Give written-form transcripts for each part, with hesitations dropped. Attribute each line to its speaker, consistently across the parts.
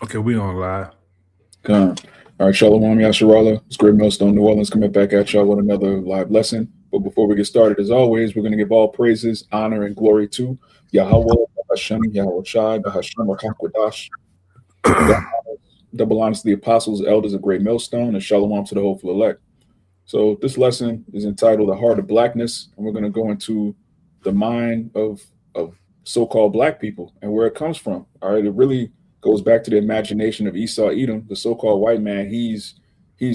Speaker 1: Okay, we on live.
Speaker 2: Come. All right, Shalom, Yasharala. It's Great Millstone, New Orleans, coming back at y'all with another live lesson. But before we get started, as always, we're going to give all praises, honor, and glory to Yahweh, Hashem, Yahweh Shai, Bahashem, Rahakwadash. Double honors to the apostles, elders of Great Millstone, and Shalom to the hopeful elect. So this lesson is entitled "The Heart of Blackness," and we're going to go into the mind of so-called black people and where it comes from. All right, it really goes back to the imagination of Esau Edom, the so-called white man. He's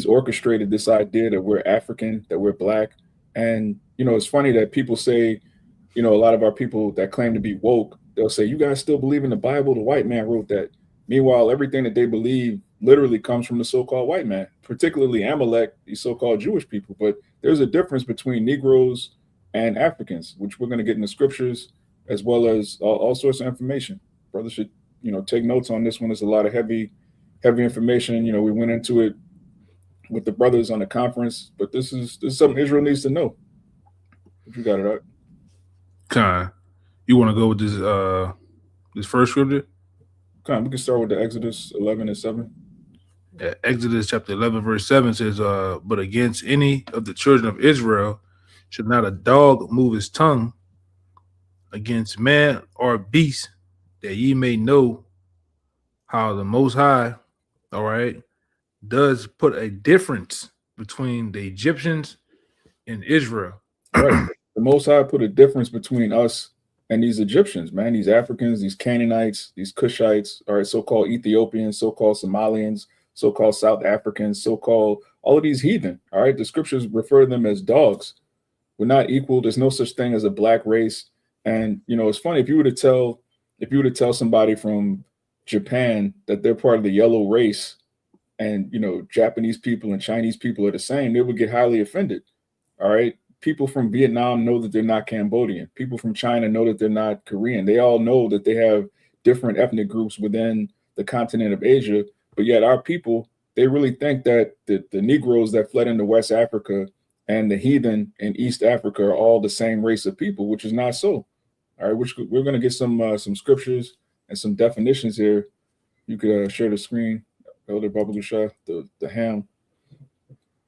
Speaker 2: orchestrated this idea that we're African, that we're black, and it's funny that people say, a lot of our people that claim to be woke, they'll say, "You guys still believe in the Bible? The white man wrote that." Meanwhile, everything that they believe literally comes from the so-called white man, particularly Amalek, these so-called Jewish people. But there's a difference between Negroes and Africans, which we're going to get in the scriptures, as well as all sorts of information. Brothers should, take notes on this one. There's a lot of heavy information. We went into it with the brothers on the conference, but this is something Israel needs to know. If you got it out.
Speaker 1: Con, you want to go with this first scripture?
Speaker 2: Come on, we can start with the Exodus 11 and 7.
Speaker 1: Yeah, Exodus chapter 11 verse 7 says, "But against any of the children of Israel should not a dog move his tongue against man or beast, that ye may know how the Most High, all right, does put a difference between the Egyptians and Israel."
Speaker 2: Right. The Most High put a difference between us and these Egyptians, man, these Africans, these Canaanites, these Cushites, all right, so-called Ethiopians, so-called Somalians, so-called South Africans, so-called all of these heathen. All right. The scriptures refer to them as dogs. We're not equal. There's no such thing as a black race. And it's funny if you were to tell somebody from Japan that they're part of the yellow race, and Japanese people and Chinese people are the same, they would get highly offended. All right. People from Vietnam know that they're not Cambodian. People from China know that they're not Korean. They all know that they have different ethnic groups within the continent of Asia. But yet our people, they really think that the Negroes that fled into West Africa and the heathen in East Africa are all the same race of people, which is not so. All right, which we're going to get some scriptures and some definitions here. You could share the screen, Elder Babalusha, the Ham.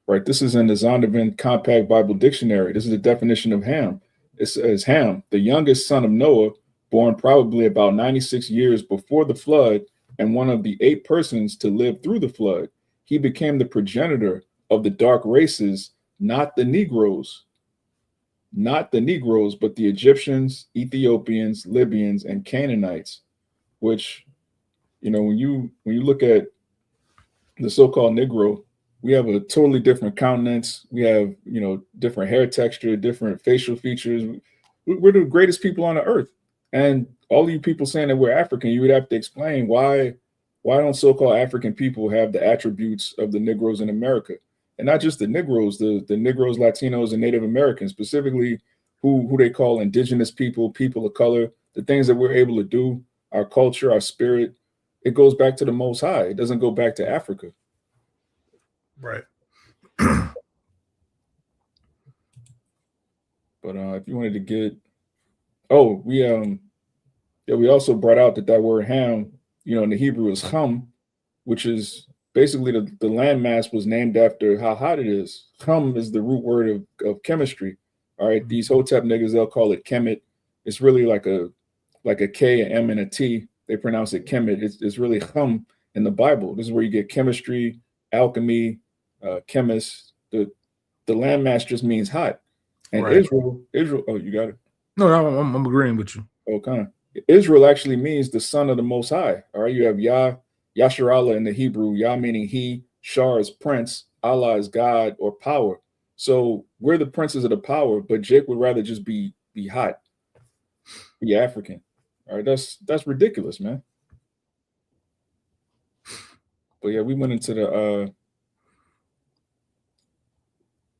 Speaker 2: Right, this is in the Zondervan Compact Bible Dictionary. This is the definition of Ham. It says Ham, the youngest son of Noah, born probably about 96 years before the flood, and one of the 8 persons to live through the flood. He became the progenitor of the dark races, not the Negroes, but the Egyptians, Ethiopians, Libyans, and Canaanites. Which, when you look at the so-called Negro, we have a totally different countenance. We have, different hair texture, different facial features. We're the greatest people on the earth. And all of you people saying that we're African, you would have to explain why don't so-called African people have the attributes of the Negroes in America? And not just the Negroes, the Negroes, Latinos, and Native Americans, specifically who they call indigenous people, people of color, the things that we're able to do, our culture, our spirit, it goes back to the Most High. It doesn't go back to Africa.
Speaker 1: Right.
Speaker 2: But if you wanted to get, oh, we also brought out that word ham, in the Hebrew is chum, which is basically the landmass was named after how hot it is. Chum is the root word of chemistry. All right, these Hotep niggas, they'll call it Kemet. It's really like a K, an M, and a T. They pronounce it Kemet. It's really chum in the Bible. This is where you get chemistry, alchemy, chemist. The landmass just means hot. And
Speaker 1: right.
Speaker 2: Israel. Oh, you got it.
Speaker 1: No, I'm agreeing with you.
Speaker 2: Okay. Israel actually means the son of the Most High. All right. You have Yasharallah in the Hebrew. Yah meaning he, Shar is prince, Allah is God or power. So we're the princes of the power, but Jake would rather just be hot, be African. All right. That's ridiculous, man. But yeah, we went into the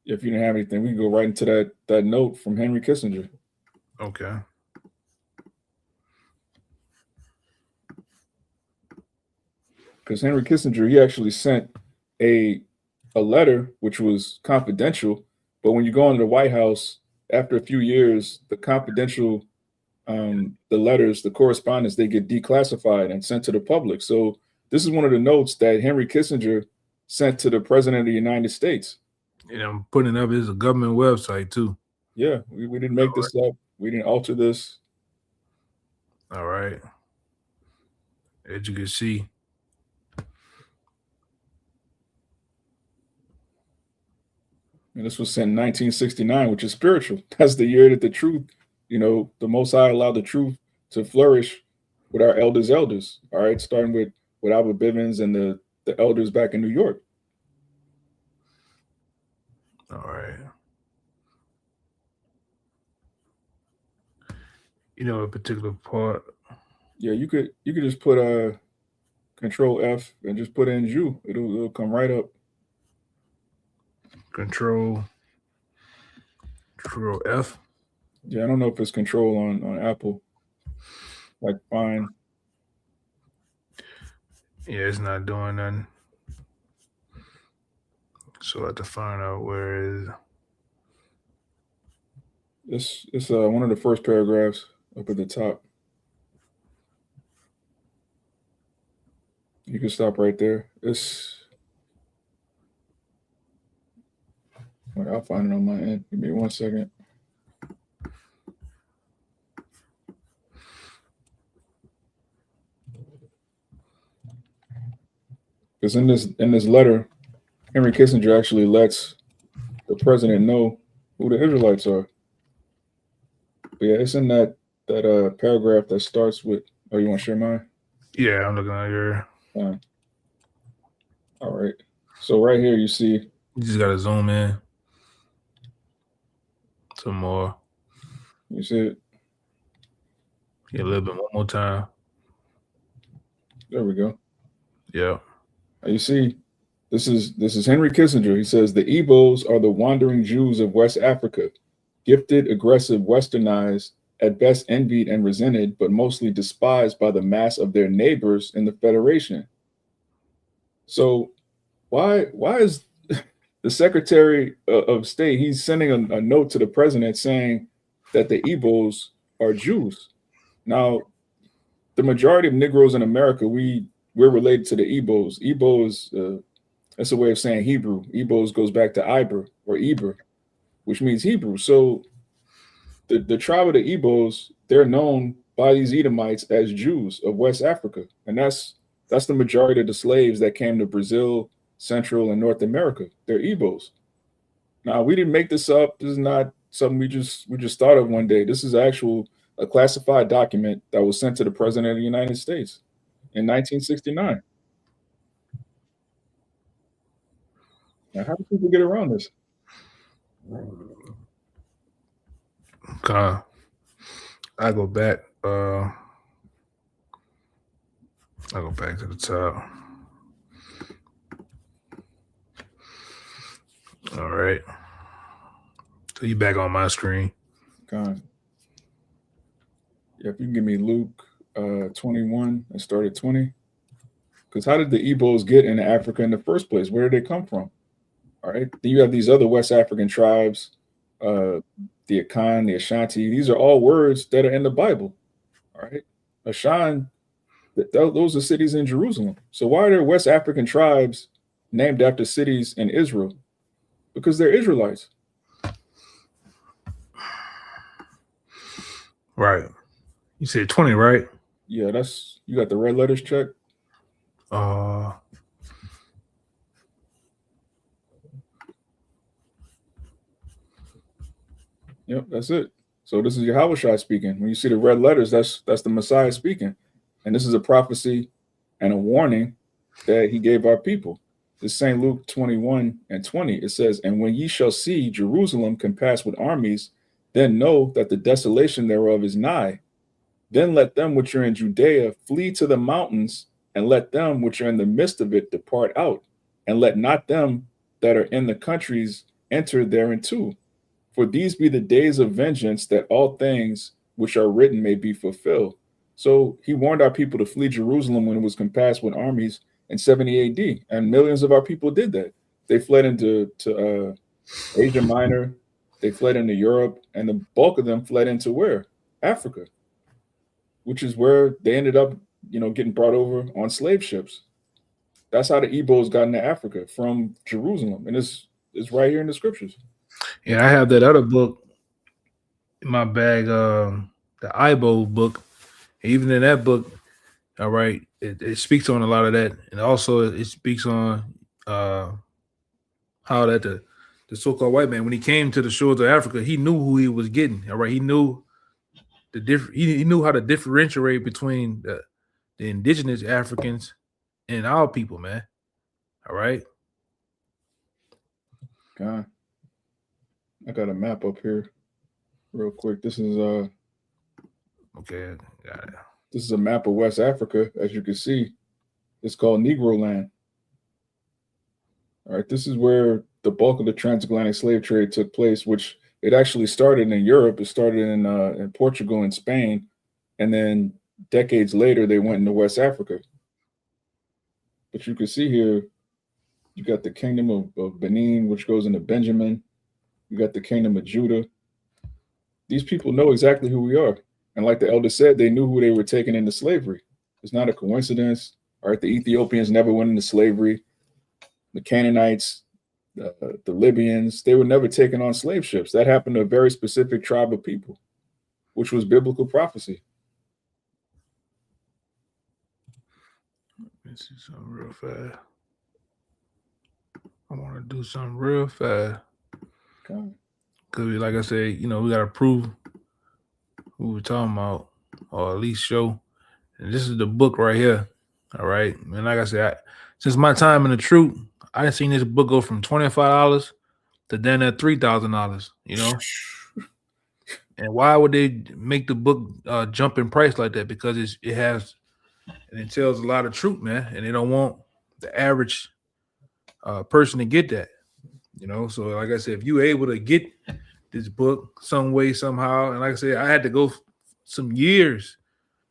Speaker 2: if you didn't have anything, we can go right into that note from Henry Kissinger.
Speaker 1: Okay.
Speaker 2: Because Henry Kissinger, he actually sent a letter which was confidential, but when you go into the White House after a few years, the confidential, the letters, the correspondence, they get declassified and sent to the public. So This is one of the notes that Henry Kissinger sent to the president of the United States.
Speaker 1: And I'm putting it up as a government website too.
Speaker 2: Yeah, we didn't make this up. We didn't alter this.
Speaker 1: All right. As you can see,
Speaker 2: And this was sent in 1969, which is spiritual. That's the year that the truth, the Most High allowed the truth to flourish with our elders' elders. All right, starting with Albert Bivens and the elders back in New York.
Speaker 1: all right. A particular part.
Speaker 2: Yeah, you could just put Control F and just put in Jew. It'll come right up.
Speaker 1: Control F.
Speaker 2: Yeah, I don't know if it's Control on Apple. Like fine.
Speaker 1: Yeah, it's not doing nothing. So I have to find out where is.
Speaker 2: It's one of the first paragraphs up at the top. You can stop right there. I'll find it on my end. Give me 1 second. Because in this letter, Henry Kissinger actually lets the president know who the Israelites are. But yeah, it's in that paragraph that starts with. Oh, you want to share mine?
Speaker 1: Yeah, I'm looking at your.
Speaker 2: All right. So right here, you see.
Speaker 1: You just gotta zoom in. Some more.
Speaker 2: You see it?
Speaker 1: Yeah, a little bit one more time.
Speaker 2: There we go.
Speaker 1: Yeah.
Speaker 2: You see, this is Henry Kissinger. He says the Igbos are the wandering Jews of West Africa, gifted, aggressive, westernized, at best envied and resented, but mostly despised by the mass of their neighbors in the Federation. So why is the Secretary of State, he's sending a note to the president saying that the Igbos are Jews? Now, the majority of Negroes in America, we're related to the Igbos. Igbos, that's a way of saying Hebrew. Igbos goes back to Iber or Eber, which means Hebrew. So the tribe of the Igbos, they're known by these Edomites as Jews of West Africa. And that's the majority of the slaves that came to Brazil, Central, and North America. They're Igbos. Now, we didn't make this up. This is not something we just thought of one day. This is a classified document that was sent to the President of the United States in 1969. Now, how do people get around this?
Speaker 1: I go back. I go back to the top. All right. So you back on my screen.
Speaker 2: Yeah, if you can give me Luke 21 and start at 20. Because how did the Igbos get into Africa in the first place? Where did they come from? All right. Then you have these other West African tribes, the Akan, the Ashanti. These are all words that are in the Bible. All right. Ashan, those are cities in Jerusalem. So why are there West African tribes named after cities in Israel? Because they're Israelites.
Speaker 1: Right. You said 20, right?
Speaker 2: Yeah, you got the red letters checked. Yep, that's it. So this is Yahushua speaking. When you see the red letters, that's the Messiah speaking. And this is a prophecy and a warning that he gave our people. This St. Luke 21 and 20, it says, "And when ye shall see Jerusalem compassed with armies, then know that the desolation thereof is nigh. Then let them which are in Judea flee to the mountains, and let them which are in the midst of it depart out, and let not them that are in the countries enter thereinto. For these be the days of vengeance, that all things which are written may be fulfilled." So he warned our people to flee Jerusalem when it was compassed with armies in 70 AD, and millions of our people did that. They fled into Asia Minor, they fled into Europe, and the bulk of them fled into where? Africa, which is where they ended up, getting brought over on slave ships. That's how the Igbos got into Africa from Jerusalem, and it's right here in the scriptures.
Speaker 1: Yeah, I have that other book in my bag, the Ibo book. Even in that book, all right, it speaks on a lot of that, and also it speaks on uh, how that the so-called white man, when he came to the shores of Africa, he knew who he was getting. All right, he knew the different. He knew how to differentiate between the indigenous Africans and our people, man. All right.
Speaker 2: God, I got a map up here real quick.
Speaker 1: Okay. Got it.
Speaker 2: This is a map of West Africa, as you can see. It's called Negro Land. All right, this is where the bulk of the transatlantic slave trade took place, which it actually started in Europe. It started in Portugal and Spain, and then decades later they went into West Africa. But you can see here, you got the kingdom of Benin, which goes into Benjamin. You got the kingdom of Judah. These people know exactly who we are, and like the elder said, they knew who they were taking into slavery. It's not a coincidence. All right, the Ethiopians never went into slavery. The Canaanites, the Libyans, they were never taken on slave ships. That happened to a very specific tribe of people, which was biblical prophecy.
Speaker 1: Let's see something real fast. I want to do something real fast.
Speaker 2: Okay.
Speaker 1: Because, like I said, we got to prove who we're talking about, or at least show. And this is the book right here. All right. And like I said, since my time in the truth, I seen this book go from $25 to then at $3,000, And why would they make the book jump in price like that? Because it has, and it tells a lot of truth, man. And they don't want the average person to get that, So like I said, if you able to get this book some way, somehow, and like I said, I had to go some years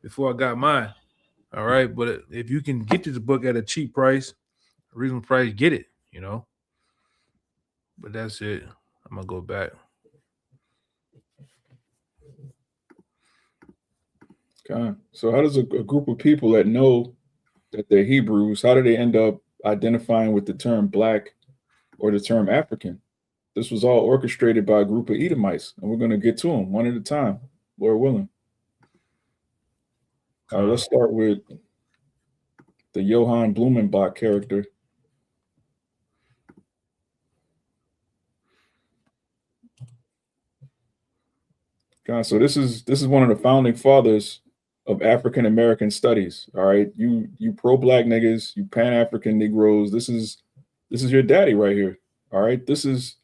Speaker 1: before I got mine. All right. But if you can get this book at a cheap price, a reasonable price, get it, But that's it. I'm going to go back.
Speaker 2: Okay. So how does a group of people that know that they're Hebrews, how do they end up identifying with the term black or the term African? This was all orchestrated by a group of Edomites, and we're going to get to them one at a time, Lord willing. All right, let's start with the Johann Blumenbach character. God, so this is one of the founding fathers of African American studies. All right, you pro black niggas, you Pan African Negroes. This is your daddy right here. All right, this is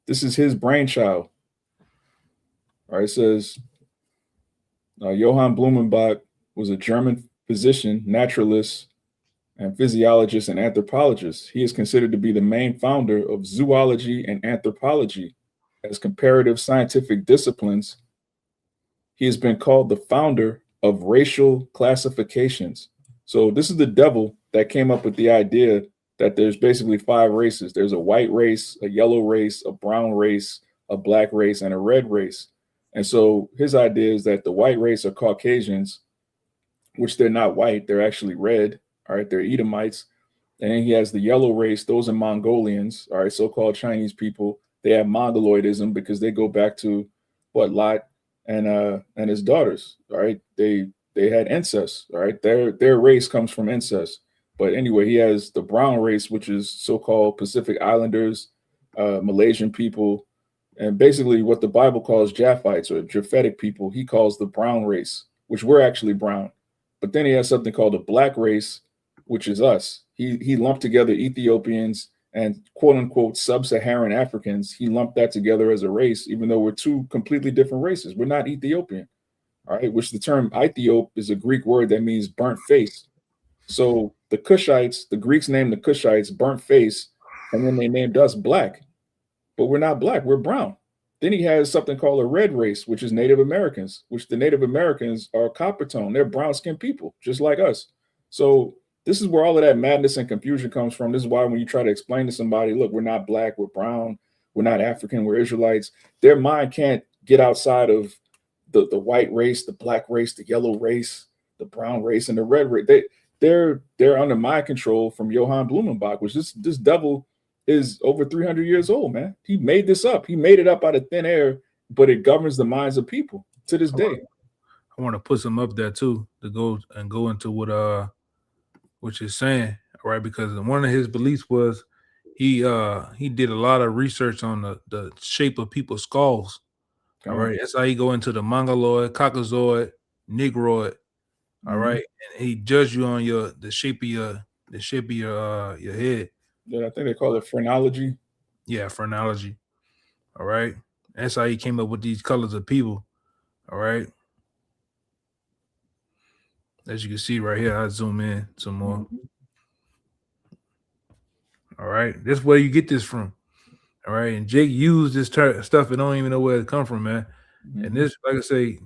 Speaker 2: his brainchild. All right, it says Johann Blumenbach was a German physician, naturalist, and physiologist and anthropologist. He is considered to be the main founder of zoology and anthropology as comparative scientific disciplines. He has been called the founder of racial classifications. So this is the devil that came up with the idea that there's basically 5 races. There's a white race, a yellow race, a brown race, a black race, and a red race. And so his idea is that the white race are Caucasians, which they're not white, they're actually red. All right, they're Edomites. And then he has the yellow race, those are Mongolians, all right, so-called Chinese people. They have Mongoloidism because they go back to Lot and his daughters, all right? They had incest, all right? Their race comes from incest. But anyway, he has the brown race, which is so-called Pacific Islanders, Malaysian people, and basically what the Bible calls Japhites or Japhetic people, he calls the brown race, which we're actually brown. But then he has something called a black race, which is us. He lumped together Ethiopians and quote unquote sub-Saharan Africans. He lumped that together as a race, even though we're 2 completely different races. We're not Ethiopian, all right? Which the term Ethiop is a Greek word that means burnt face. So the Cushites, the Greeks named the Cushites burnt face, and then they named us black. But we're not black, we're brown. Then he has something called a red race, which is Native Americans, which the Native Americans are copper tone. They're brown skinned people, just like us. So this is where all of that madness and confusion comes from. This is why when you try to explain to somebody, look, we're not black, we're brown, we're not African, we're Israelites, their mind can't get outside of the white race, the black race, the yellow race, the brown race, and the red race. they're under mind control from Johann Blumenbach, which this devil is over 300 years old, man. He made this up. He made it up out of thin air, but it governs the minds of people to this day.
Speaker 1: I want to put some up there too to go into what you're saying, all right? Because one of his beliefs was he did a lot of research on the shape of people's skulls. All
Speaker 2: Uh,
Speaker 1: right, that's how he go into the mongoloid, caucasoid, negroid. All
Speaker 2: mhm.
Speaker 1: right, and he judge you on the shape of your head.
Speaker 2: Yeah, I think they call it phrenology.
Speaker 1: Yeah, phrenology. All right, that's how he came up with these colors of people. All right, as you can see right here, I zoom in some more.
Speaker 2: Mhm.
Speaker 1: All right, this is where you get this from. All right, and Jake used this stuff and don't even know where it come from, man. And
Speaker 2: Mhm.
Speaker 1: this, like I say,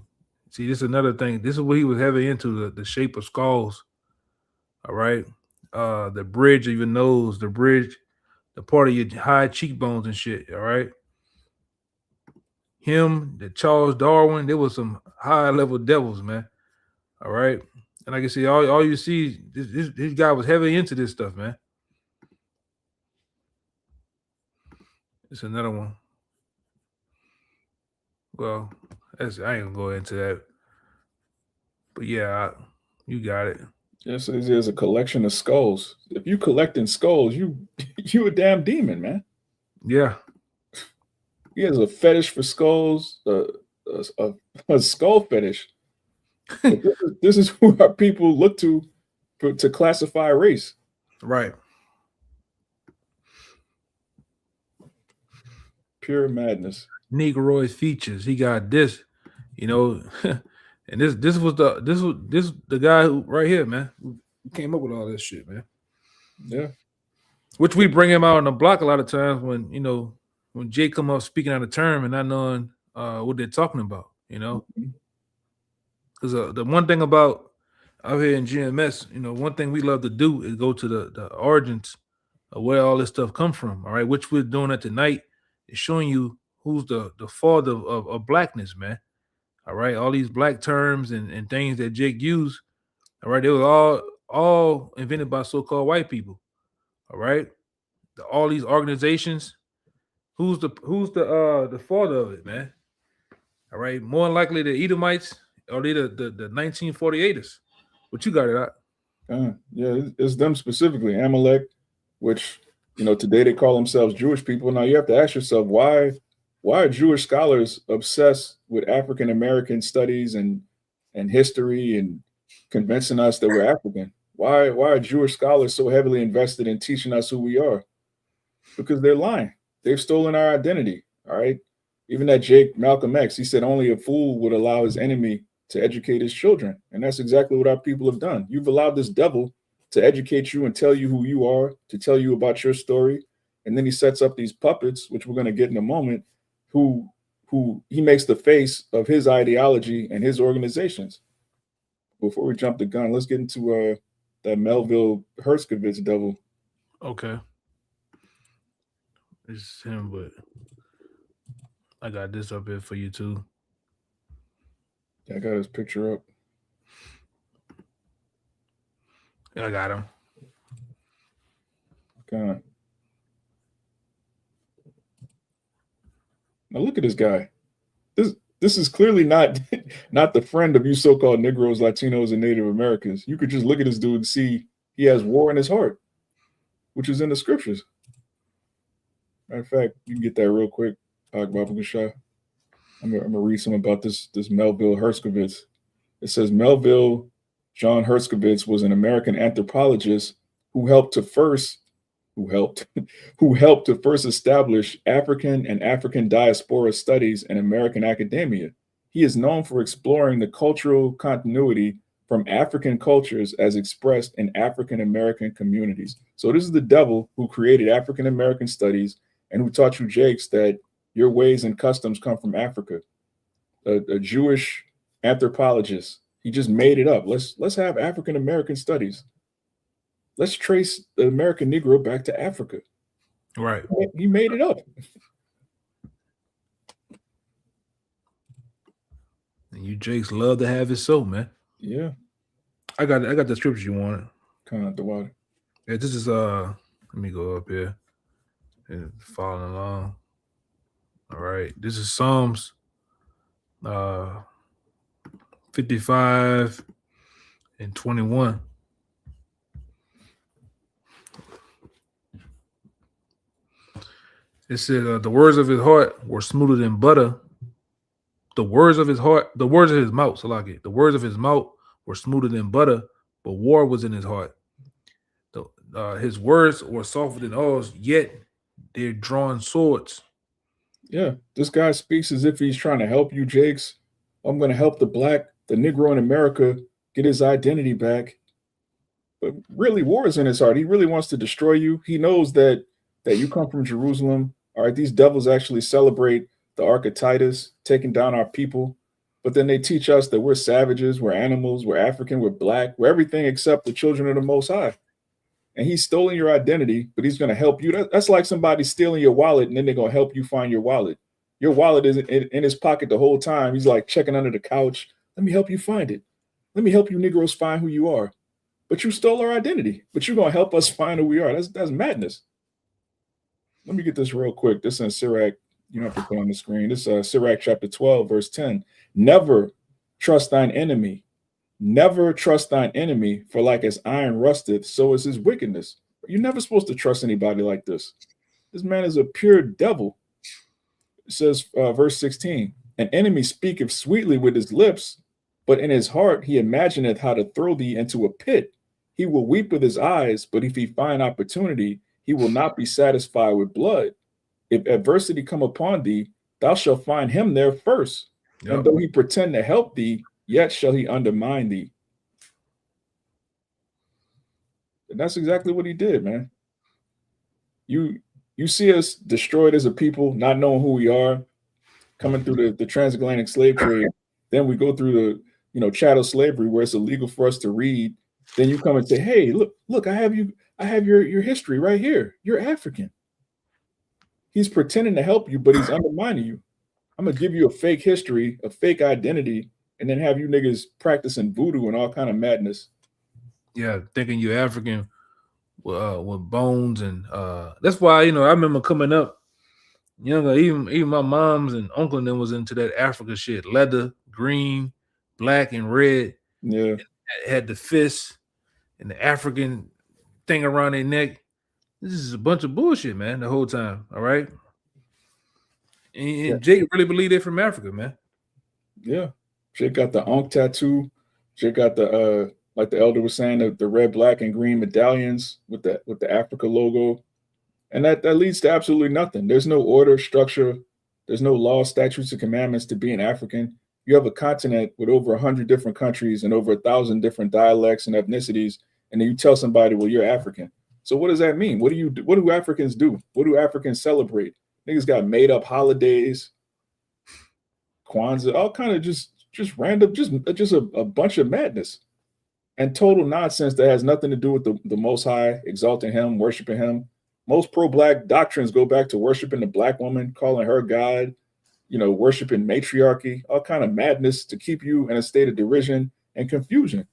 Speaker 1: see, this is another thing. This is what he was heavy into the shape of skulls. All right, the bridge of your nose, the bridge, the part of your high cheekbones and shit. All right, him, the Charles Darwin, there was some high level devils, man. All right, and like I say, all you see, this guy was heavy into this stuff, man. It's another one. Well, I ain't gonna go into that, but yeah, you got it.
Speaker 2: Yes, it is a collection of skulls. If you collecting skulls, you you a damn demon, man.
Speaker 1: Yeah,
Speaker 2: He has a fetish for skulls, a skull fetish. But this is who our people look to classify race.
Speaker 1: right.
Speaker 2: Pure madness.
Speaker 1: Negroid features. He got this, you know, and this was the guy who right here, man, who came up with all this shit, man.
Speaker 2: Yeah.
Speaker 1: Which we bring him out on the block a lot of times when when Jay come up speaking out of term and not knowing what they're talking about,
Speaker 2: Mhm.
Speaker 1: because the one thing about out here in GMS, one thing we love to do is go to the origins of where all this stuff come from. All right, which we're doing it tonight is showing you who's the father of blackness, man. All right, all these black terms and things that Jake used. All right, they were all invented by so-called white people. All right, all these organizations. Who's the father of it, man? All right, more than likely the Edomites or the 1948ers. What you got it at?
Speaker 2: Yeah, it's them specifically, Amalek, which today they call themselves Jewish people. Now you have to ask yourself why are Jewish scholars obsessed with African American studies and history and convincing us that we're African? Why are Jewish scholars so heavily invested in teaching us who we are? Because they're lying. They've stolen our identity. All right. Even that Jake Malcolm X, he said only a fool would allow his enemy to educate his children. And that's exactly what our people have done. You've allowed this devil to educate you and tell you who you are, to tell you about your story. And then he sets up these puppets, which we're going to get in a moment, who who he makes the face of his ideology and his organizations. Before we jump the gun, let's get into that Melville Herskovitz devil.
Speaker 1: Okay, it's him, but I got this up here for you too.
Speaker 2: I got his picture up.
Speaker 1: I got him.
Speaker 2: Kind of. Now look at this guy. This is clearly not not the friend of you so-called Negroes, Latinos, and Native Americans. You could just look at this dude and see he has war in his heart, which is in the scriptures. Matter of fact, you can get that real quick. Baba Gusha. I'm gonna read some about this Melville Herskovitz. It says Melville John Herskovitz was an American anthropologist who helped to first who helped who helped to first establish African and African diaspora studies in American academia. He is known for exploring the cultural continuity from African cultures as expressed in African American communities. So this is the devil who created African American studies and who taught you, Jakes, that your ways and customs come from Africa. A Jewish anthropologist. He just made it up. Let's have African American studies. Let's trace the American Negro back to Africa.
Speaker 1: Right,
Speaker 2: He made it up.
Speaker 1: and you Jakes love to have it so, man.
Speaker 2: Yeah.
Speaker 1: I got the scripture you wanted.
Speaker 2: Kind of the water.
Speaker 1: Yeah, this is let me go up here and following along. All right. This is Psalms uh 55 and 21. It said, the words of his heart were smoother than butter. The words of his heart, the words of his mouth, so like it. The words of his mouth were smoother than butter, but war was in his heart. The, his words were softer than ours, yet they're drawn swords.
Speaker 2: Yeah, this guy speaks as if he's trying to help you, Jakes. I'm going to help the Negro in America get his identity back. But really, war is in his heart. He really wants to destroy you. He knows that you come from Jerusalem. All right, these devils actually celebrate the Ark of Titus, taking down our people. But then they teach us that we're savages, we're animals, we're African, we're black, we're everything except the children of the Most High. And he's stolen your identity, but he's going to help you. That's like somebody stealing your wallet, and then they're going to help you find your wallet. Your wallet is in his pocket the whole time. He's like checking under the couch. Let me help you find it. Let me help you Negroes find who you are. But you stole our identity. But you're going to help us find who we are. That's madness. Let me get this real quick. This is in Sirach. You don't have to put on the screen. This is Sirach chapter 12, verse 10. Never trust thine enemy. Never trust thine enemy, for like as iron rusteth, so is his wickedness. You're never supposed to trust anybody like this. This man is a pure devil. It says, verse 16, an enemy speaketh sweetly with his lips, but in his heart he imagineth how to throw thee into a pit. He will weep with his eyes, but if he find opportunity, he will not be satisfied with blood. If adversity come upon thee, thou shalt find him there first.
Speaker 1: Yep.
Speaker 2: And though he pretend to help thee, yet shall he undermine thee. And that's exactly what he did, man. You see us destroyed as a people, not knowing who we are, coming through the transatlantic slave trade. Then we go through the chattel slavery where it's illegal for us to read. Then you come and say, hey, look, I have your history right here. You're African. He's pretending to help you, but he's undermining you. I'm gonna give you a fake history, a fake identity, and then have you niggas practicing voodoo and all kind of madness.
Speaker 1: Yeah, thinking you're African with bones, and that's why I remember coming up younger. Even my moms and uncle and them was into that Africa shit, leather, green, black, and red.
Speaker 2: Yeah,
Speaker 1: and had the fist and the African thing around their neck. This is a bunch of bullshit, man. The whole time, all right. And Jake really believed they're from Africa, man.
Speaker 2: Yeah, Jake got the Ankh tattoo. Jake got the like the elder was saying, the red, black, and green medallions with the Africa logo, and that leads to absolutely nothing. There's no order, structure. There's no law, statutes, and commandments to being African. You have a continent with over 100 different countries and over 1,000 different dialects and ethnicities, and then you tell somebody, well, you're African. So what does that mean? What do Africans do? What do Africans celebrate? Niggas got made up holidays, Kwanzaa, all kind of just random, just a bunch of madness and total nonsense that has nothing to do with the Most High, exalting him, worshiping him. Most pro-black doctrines go back to worshiping the black woman, calling her God, worshiping matriarchy, all kind of madness to keep you in a state of derision and confusion.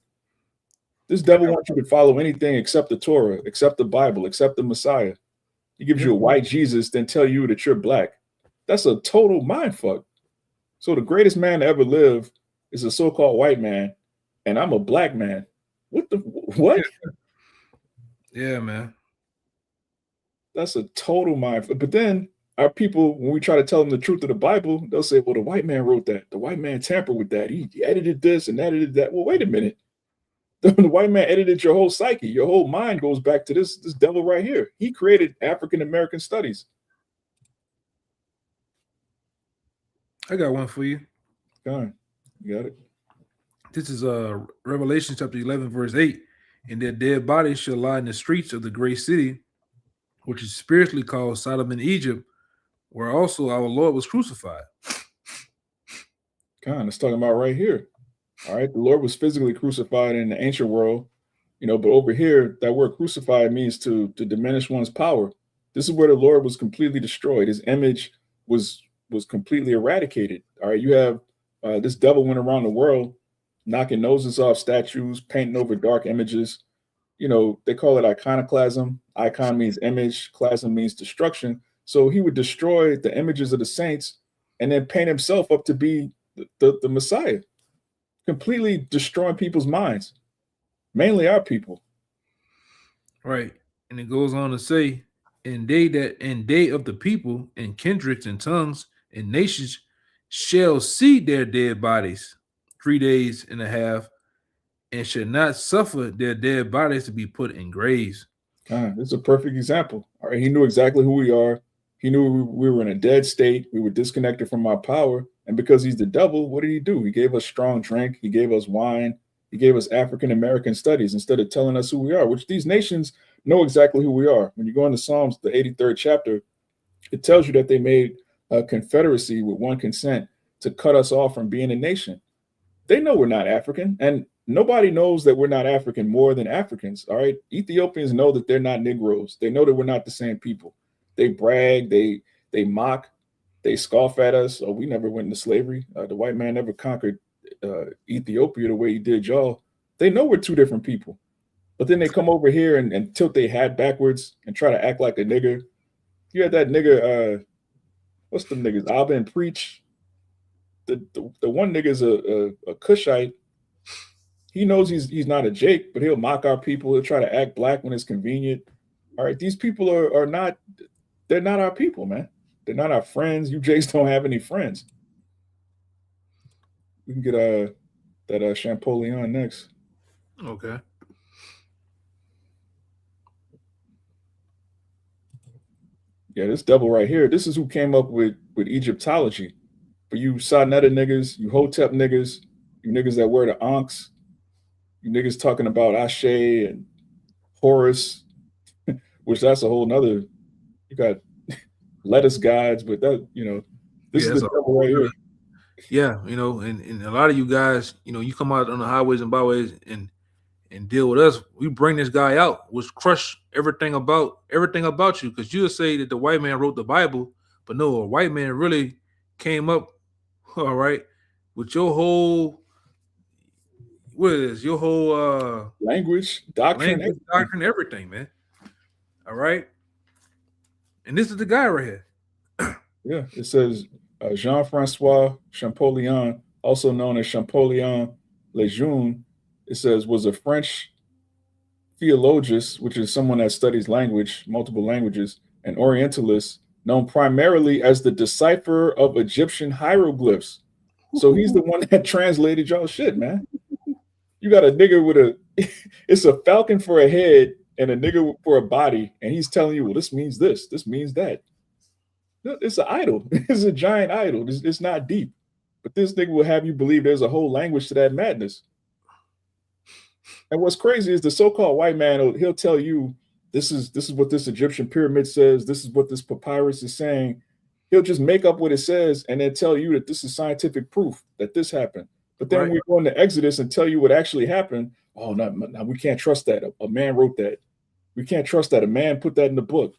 Speaker 2: This devil wants you to follow anything except the Torah, except the Bible, except the Messiah. He gives you a white Jesus, then tell you that you're black. That's a total mind fuck. So the greatest man to ever live is a so-called white man, and I'm a black man. What?
Speaker 1: Yeah, man.
Speaker 2: That's a total mind fuck. But then our people, when we try to tell them the truth of the Bible, they'll say, well, the white man wrote that. The white man tampered with that. He edited this and edited that. Well, wait a minute. The white man edited your whole psyche. Your whole mind goes back to this devil right here. He created African American studies.
Speaker 1: I got one for you.
Speaker 2: Go on. You got it.
Speaker 1: This is Revelation chapter 11, verse 8. And their dead bodies shall lie in the streets of the great city, which is spiritually called Sodom and Egypt, where also our Lord was crucified.
Speaker 2: Con, it's talking about right here. All right, the Lord was physically crucified in the ancient world, but over here, that word crucified means to diminish one's power. This is where the Lord was completely destroyed. His image was completely eradicated. All right, you have this devil went around the world knocking noses off statues, painting over dark images, they call it iconoclasm. Icon means image, clasm means destruction. So he would destroy the images of the saints and then paint himself up to be the Messiah, completely destroying people's minds, mainly our people.
Speaker 1: Right. And it goes on to say, and they of the people and kindreds and tongues and nations shall see their dead bodies 3 days and a half, and shall not suffer their dead bodies to be put in graves.
Speaker 2: This is a perfect example. All right, he knew exactly who we are. He knew we were in a dead state. We were disconnected from our power. And because he's the devil, what did he do? He gave us strong drink. He gave us wine. He gave us African American studies instead of telling us who we are, which these nations know exactly who we are. When you go into Psalms, the 83rd chapter, it tells you that they made a confederacy with one consent to cut us off from being a nation. They know we're not African, and nobody knows that we're not African more than Africans. All right, Ethiopians know that they're not Negroes. They know that we're not the same people. They brag, they mock, they scoff at us. Oh, we never went into slavery. The white man never conquered Ethiopia the way he did y'all. They know we're two different people, but then they come over here and tilt their hat backwards and try to act like a nigger. You had that nigger. What's the niggas? Abba and Preach. The one nigga is a Cushite. He knows he's not a Jake, but he'll mock our people. He'll try to act black when it's convenient. All right, these people are not. They're not our people, man. They're not our friends. You Jakes don't have any friends. We can get that Champollion next.
Speaker 1: Okay.
Speaker 2: Yeah, this devil right here. This is who came up with Egyptology. For you Sarnetta niggas, you Hotep niggas, you niggas that wear the ankhs, you niggas talking about Ashe and Horus, which that's a whole nother. You got lettuce gods, but this
Speaker 1: Yeah,
Speaker 2: is the
Speaker 1: that's a
Speaker 2: devil
Speaker 1: whole
Speaker 2: right here.
Speaker 1: yeah, and a lot of you guys, you come out on the highways and byways and deal with us. We bring this guy out, which crush everything about you, because you'll say that the white man wrote the Bible, but no, a white man really came up, all right, with your whole what is your whole
Speaker 2: Language, doctrine,
Speaker 1: language,
Speaker 2: everything.
Speaker 1: doctrine, everything, man. All right, and this is the guy right here.
Speaker 2: Yeah, it says Jean-Francois Champollion, also known as Champollion Lejeune, it says was a French theologist, which is someone that studies language, multiple languages, an Orientalist, known primarily as the decipherer of Egyptian hieroglyphs. So he's the one that translated y'all shit, man. You got a nigga with it's a falcon for a head and a nigga for a body, and he's telling you, well, this means this means that. It's an idol. It's a giant idol. It's not deep. But this nigga will have you believe there's a whole language to that madness. And what's crazy is the so-called white man, he'll tell you this is what this Egyptian pyramid says, this is what this papyrus is saying. He'll just make up what it says and then tell you that this is scientific proof that this happened. But then
Speaker 1: Right.
Speaker 2: when we go into Exodus and tell you what actually happened, oh no, we can't trust that. A man wrote that. We can't trust that. A man put that in the book.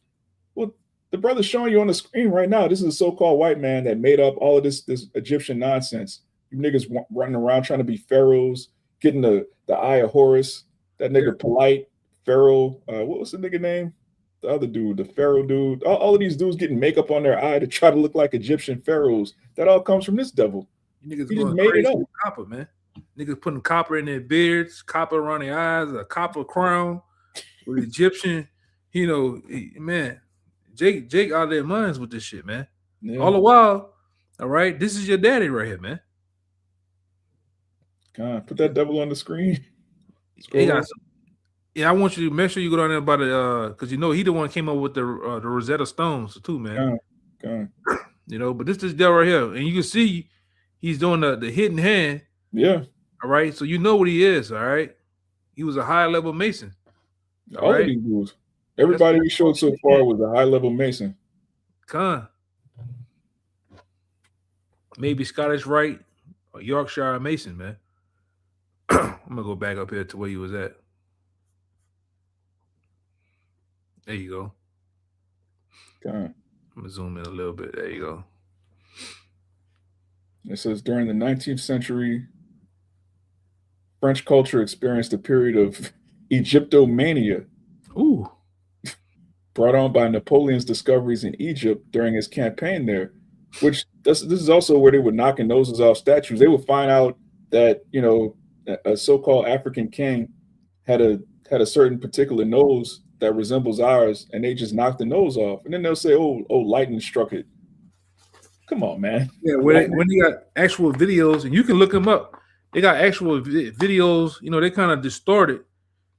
Speaker 2: Well, the brother's showing you on the screen right now. This is a so-called white man that made up all of this Egyptian nonsense. You niggas running around trying to be pharaohs, getting the eye of Horus. That nigga polite Pharaoh. What was the nigga name? The other dude, the Pharaoh dude. All of these dudes getting makeup on their eye to try to look like Egyptian pharaohs. That all comes from this devil.
Speaker 1: You niggas
Speaker 2: He just
Speaker 1: going
Speaker 2: made it
Speaker 1: crazy
Speaker 2: up.
Speaker 1: with copper, man. Niggas putting copper in their beards, copper around their eyes, a copper crown with Egyptian. Man, Jake out of their minds with this shit, man.
Speaker 2: Yeah.
Speaker 1: All the while, all right, this is your daddy right here, man.
Speaker 2: God, put that devil on the screen.
Speaker 1: He got some, yeah, I want you to make sure you go down there about it, because he the one came up with the Rosetta Stones too, man.
Speaker 2: God.
Speaker 1: But this devil right here, and you can see he's doing the hidden hand.
Speaker 2: Yeah.
Speaker 1: All right, so you know what he is. All right, he was a high level Mason.
Speaker 2: All of these dudes. Everybody we showed so far was a high level Mason.
Speaker 1: Maybe Scottish Rite or Yorkshire Mason, man. I'm gonna go back up here to where he was at. There you go.
Speaker 2: God.
Speaker 1: I'm gonna zoom in a little bit. There you go.
Speaker 2: It says during the 19th century, French culture experienced a period of Egyptomania,
Speaker 1: Ooh.
Speaker 2: brought on by Napoleon's discoveries in Egypt during his campaign there, which this is also where they were knocking noses off statues. They would find out that, a so-called African king had a had a certain particular nose that resembles ours, and they just knocked the nose off. And then they'll say, "Oh, lightning struck it." Come on, man.
Speaker 1: Yeah,
Speaker 2: Lightning.
Speaker 1: when they got actual videos, and you can look them up, they got actual videos. They kind of distorted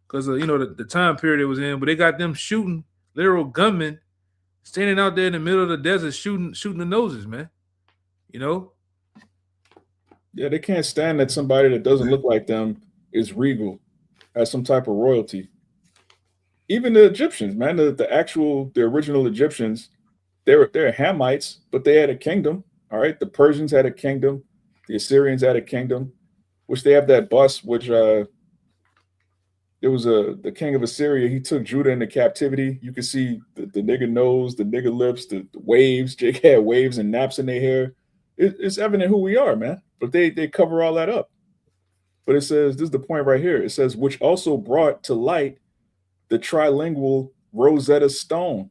Speaker 1: because of the time period it was in, but they got them shooting literal gunmen standing out there in the middle of the desert shooting the noses, man.
Speaker 2: Yeah, they can't stand that somebody that doesn't look like them is regal, has some type of royalty. Even the Egyptians, man, the original Egyptians, they're Hamites, but they had a kingdom. All right, the Persians had a kingdom, the Assyrians had a kingdom, which they have that bust, which there was the king of Assyria. He took Judah into captivity. You can see the nigger nose, the nigger lips, the waves. Jake had waves and naps in their hair. It's evident who we are, man. But they cover all that up. But it says, this is the point right here. It says, which also brought to light the trilingual Rosetta Stone.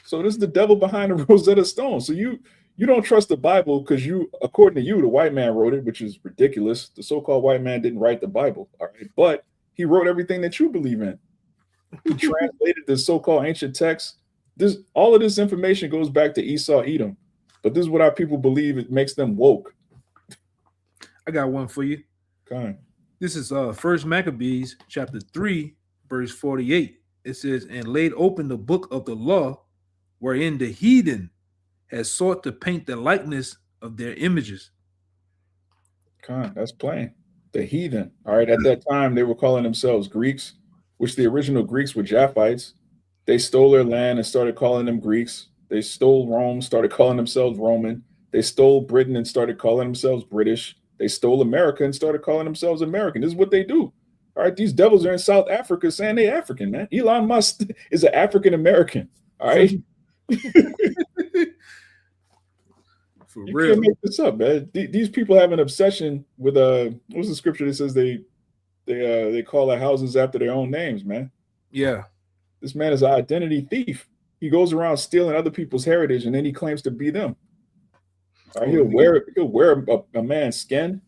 Speaker 2: So this is the devil behind the Rosetta Stone. So you don't trust the Bible because according to you, the white man wrote it, which is ridiculous. The so-called white man didn't write the Bible, all right? But he wrote everything that you believe in. He translated the so-called ancient texts. All of this information goes back to Esau, Edom. But this is what our people believe. It makes them woke.
Speaker 1: I got one for you.
Speaker 2: Okay.
Speaker 1: This is First Maccabees chapter 3, verse 48. It says, and laid open the book of the law, wherein the heathen has sought to paint the likeness of their images.
Speaker 2: That's plain. The heathen. All right. At that time, they were calling themselves Greeks, which the original Greeks were Japhites. They stole their land and started calling them Greeks. They stole Rome, started calling themselves Roman. They stole Britain and started calling themselves British. They stole America and started calling themselves American. This is what they do. All right. These devils are in South Africa saying they African, man. Elon Musk is an African American. All right.
Speaker 1: For
Speaker 2: you
Speaker 1: real.
Speaker 2: can't make this up, man. These people have an obsession with what's the scripture that says they call their houses after their own names, man.
Speaker 1: Yeah.
Speaker 2: This man is an identity thief. He goes around stealing other people's heritage and then he claims to be them. All right, he'll wear a man's skin.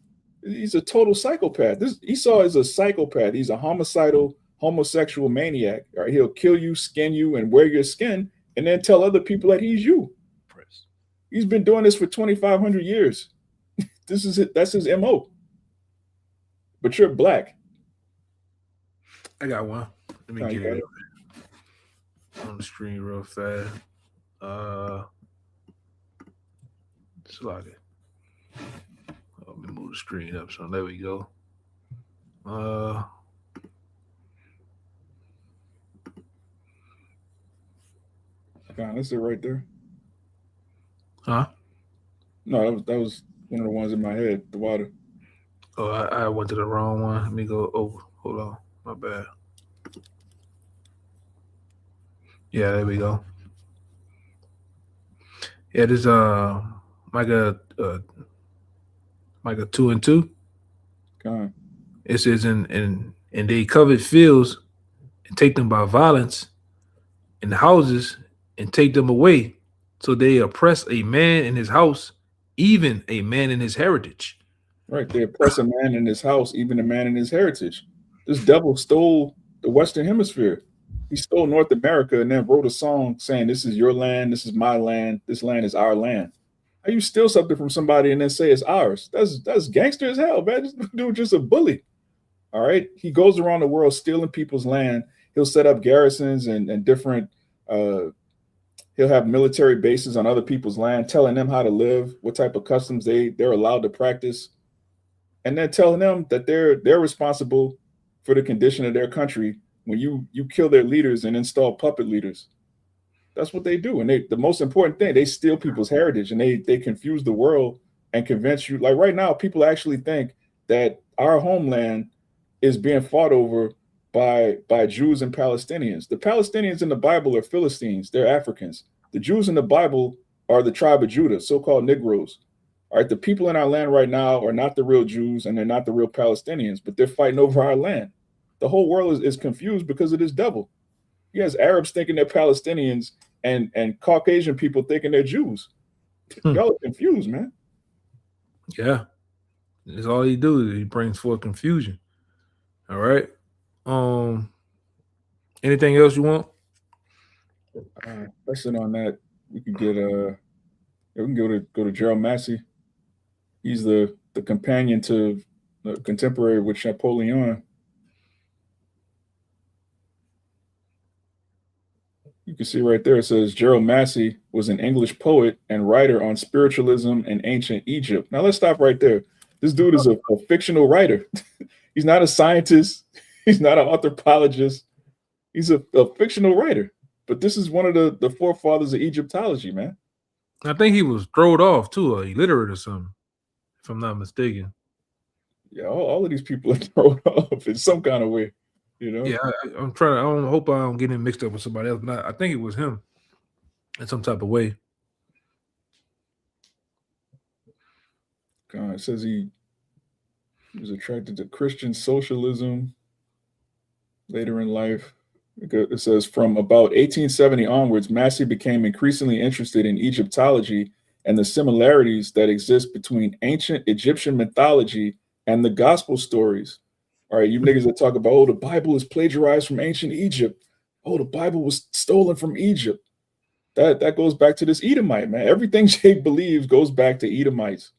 Speaker 2: He's a total psychopath. This Esau is a psychopath. He's a homicidal, homosexual maniac. All right, he'll kill you, skin you, and wear your skin, and then tell other people that he's you. He's been doing this for 2,500 years. This is it. That's his MO. But you're black.
Speaker 1: I got one. Let me get it on the screen real fast. Slide it. Let me move the screen up. So there we go.
Speaker 2: That's it right there.
Speaker 1: Huh?
Speaker 2: No, that was one of the ones in my head. The water.
Speaker 1: Oh, I went to the wrong one. Let me go over. Hold on. My bad. Yeah, there we go. Yeah, this Micah 2:2. It says, and they covet fields and take them by violence, and houses and take them away. So they oppress a man in his house, even a man in his heritage.
Speaker 2: Right. They oppress a man in his house, even a man in his heritage. This devil stole the Western Hemisphere. He stole North America and then wrote a song saying, this is your land, this is my land, this land is our land. How you steal something from somebody and then say it's ours? That's gangster as hell, man. This dude just a bully. All right. He goes around the world stealing people's land. He'll set up garrisons and different he'll have military bases on other people's land, telling them how to live, what type of customs they're allowed to practice, and then telling them that they're responsible for the condition of their country when you kill their leaders and install puppet leaders. That's what they do. And the most important thing, they steal people's heritage and they confuse the world and convince you. Like right now, people actually think that our homeland is being fought over by Jews and Palestinians. The Palestinians in the Bible are Philistines. They're Africans. The Jews in the Bible are the tribe of Judah, so-called Negroes. All right, the people in our land right now are not the real Jews and they're not the real Palestinians, but they're fighting over our land. The whole world is confused because of this devil. He has Arabs thinking they're Palestinians and Caucasian people thinking they're Jews.
Speaker 1: Hmm.
Speaker 2: Y'all are confused, man.
Speaker 1: Yeah, that's all he do. Is he brings forth confusion. All right. Um. Anything else you want?
Speaker 2: Lesson on that, we could get yeah, we can go to Gerald Massey. He's the companion to the contemporary with Napoleon. You can see right there it says Gerald Massey was an English poet and writer on spiritualism and ancient Egypt. Now let's stop right there. This dude is a fictional writer. He's not a scientist. He's not an anthropologist. He's a fictional writer. But this is one of the forefathers of Egyptology, man.
Speaker 1: I think he was thrown off too, or illiterate or something, if I'm not mistaken.
Speaker 2: Yeah, all of these people are thrown off in some kind of way, you know.
Speaker 1: Yeah, I'm trying. I don't hope I don't get him mixed up with somebody else, but I think it was him in some type of way.
Speaker 2: It says he was attracted to Christian socialism later in life. It says from about 1870 onwards, Massey became increasingly interested in Egyptology and the similarities that exist between ancient Egyptian mythology and the gospel stories. All right, you niggas that talk about, oh, the Bible is plagiarized from ancient Egypt. Oh, the Bible was stolen from Egypt. That goes back to this Edomite, man. Everything Jake believes goes back to Edomites.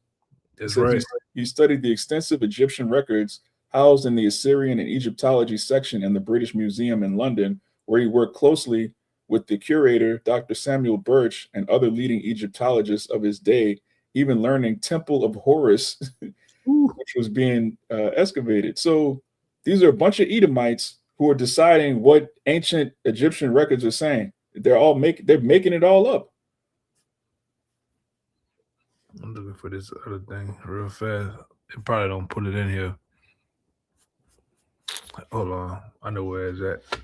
Speaker 2: It
Speaker 1: That's
Speaker 2: says
Speaker 1: right.
Speaker 2: he studied the extensive Egyptian records housed in the Assyrian and Egyptology section in the British Museum in London, where he worked closely with the curator, Dr. Samuel Birch, and other leading Egyptologists of his day, even learning Temple of Horus,
Speaker 1: Ooh.
Speaker 2: which was being excavated. So these are a bunch of Edomites who are deciding what ancient Egyptian records are saying. They're making it all up.
Speaker 1: I'm looking for this other thing real fast. It probably don't put it in here. Hold on, I know where it's at.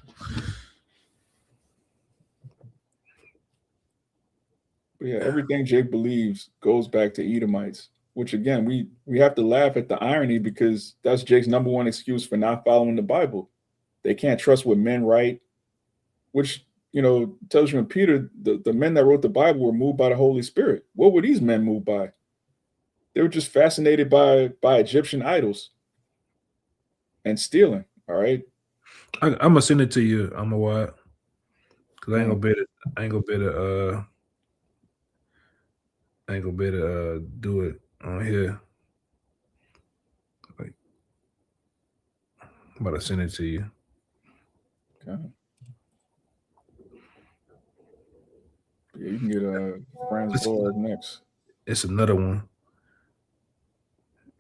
Speaker 2: But yeah, everything Jake believes goes back to Edomites, which again, we have to laugh at the irony because that's Jake's number one excuse for not following the Bible. They can't trust what men write, which tells you in Peter, the men that wrote the Bible were moved by the Holy Spirit. What were these men moved by? They were just fascinated by Egyptian idols and stealing. All right.
Speaker 1: I'm gonna send it to you. I'm gonna watch because I ain't
Speaker 2: Uh,
Speaker 1: gonna be able. I ain't gonna be able to. I ain't gonna be able to do it on here. Like, I'm about to send it to you.
Speaker 2: okay. Yeah, you can get Franz
Speaker 1: It's,
Speaker 2: Boas next.
Speaker 1: it's another one,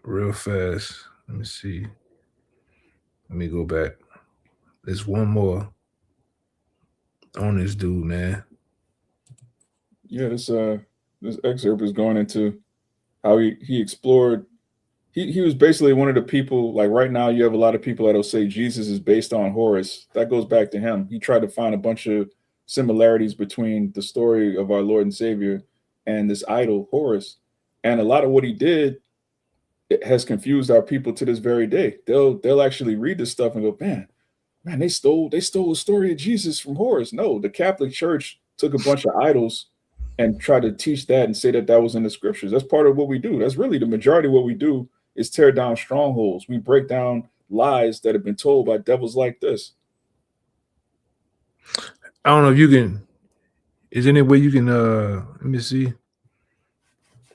Speaker 1: real fast. Let me see. Let me go back. There's one more on this dude, man.
Speaker 2: Yeah, this excerpt is going into how he explored. He was basically one of the people, like right now you have a lot of people that'll say Jesus is based on Horus. That goes back to him. He tried to find a bunch of similarities between the story of our Lord and Savior and this idol Horus. And a lot of what he did, it has confused our people to this very day. They'll actually read this stuff and go, man, they stole the story of Jesus from Horus. No, the Catholic Church took a bunch of idols and tried to teach that and say that was in the scriptures. That's part of what we do. That's really the majority of what we do is tear down strongholds. We break down lies that have been told by devils like this.
Speaker 1: I don't know if you can. Is there any way you can? Let me see.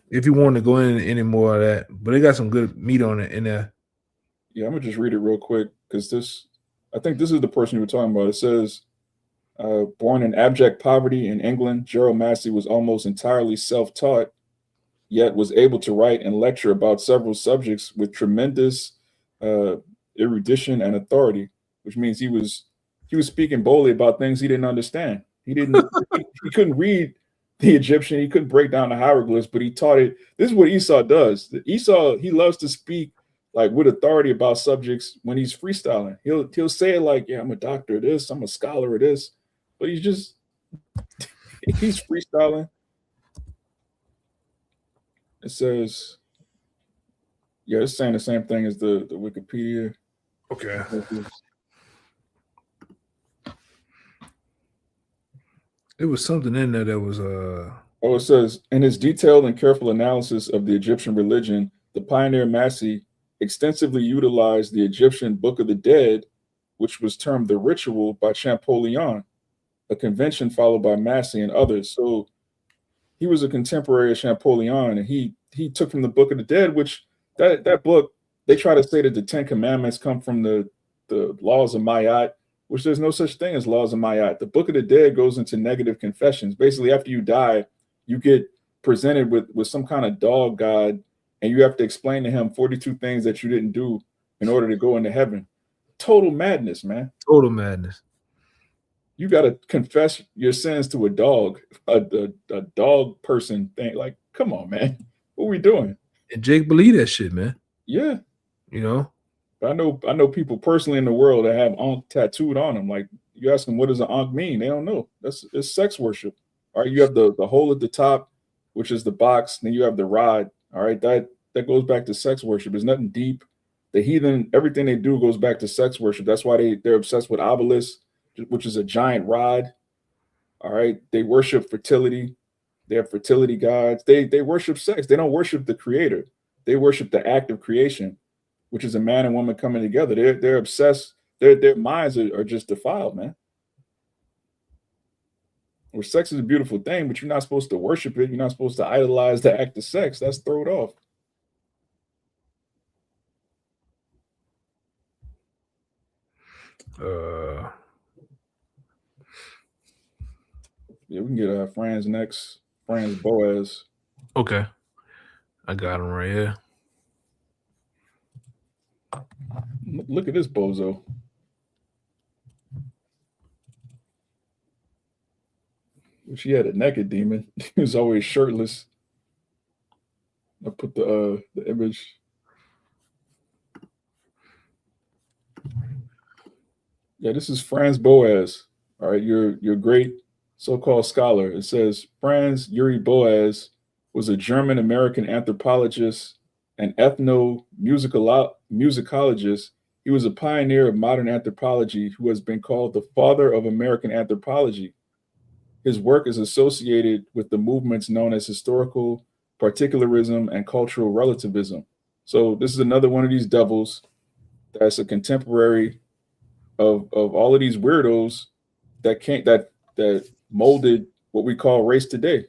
Speaker 1: If you want to go in any more of that, but they got some good meat on it in there.
Speaker 2: Yeah, I'm gonna just read it real quick because I think this is the person you were talking about. It says, born in abject poverty in England, Gerald Massey was almost entirely self-taught, yet was able to write and lecture about several subjects with tremendous uh, erudition and authority, which means he was speaking boldly about things he didn't understand. He couldn't read the Egyptian, he couldn't break down the hieroglyphs, but he taught it. This is what Esau does. Esau, he loves to speak like with authority about subjects when he's freestyling. He'll say it like, yeah, I'm a doctor of this, I'm a scholar of this, but he's freestyling. It says, yeah, it's saying the same thing as the Wikipedia.
Speaker 1: Okay. It was something in there that was
Speaker 2: Oh, it says, in his detailed and careful analysis of the Egyptian religion, the pioneer Massey extensively utilized the Egyptian Book of the Dead, which was termed the Ritual by Champollion, a convention followed by Massey and others. So he was a contemporary of Champollion, and he took from the Book of the Dead, which that book, they try to say that the Ten Commandments come from the laws of Mayat, which there's no such thing as laws of Mayat. The Book of the Dead goes into negative confessions. Basically, after you die, you get presented with some kind of dog god, and you have to explain to him 42 things that you didn't do in order to go into heaven. Total madness, man.
Speaker 1: total madness.
Speaker 2: You got to confess your sins to a dog, a dog person thing. Like, come on, man. What are we doing?
Speaker 1: And Jake believed that shit, man.
Speaker 2: Yeah.
Speaker 1: You know?
Speaker 2: But I know people personally in the world that have Ankh tattooed on them. Like, you ask them, what does an Ankh mean? They don't know. It's sex worship. All right. You have the hole at the top, which is the box. Then you have the rod. All right. That goes back to sex worship. There's nothing deep. The heathen, everything they do goes back to sex worship. That's why they're obsessed with obelisk, which is a giant rod. All right. They worship fertility. They have fertility gods. They worship sex. They don't worship the creator. They worship the act of creation, which is a man and woman coming together. They're obsessed. Their minds are just defiled, man. Where sex is a beautiful thing, but you're not supposed to worship it. You're not supposed to idolize the act of sex. That's thrown off.
Speaker 1: Uh
Speaker 2: Yeah, we can get Franz next. Franz Boas.
Speaker 1: okay. I got him right here.
Speaker 2: Look at this bozo. She had a naked demon. He was always shirtless. I put the image. Yeah, this is Franz Boas. All right, your great so-called scholar. It says Franz Yuri Boas was a German American anthropologist and ethnomusicologist. He was a pioneer of modern anthropology who has been called the father of American anthropology. His work is associated with the movements known as historical particularism and cultural relativism. So this is another one of these devils that's a contemporary of all of these weirdos that molded what we call race today.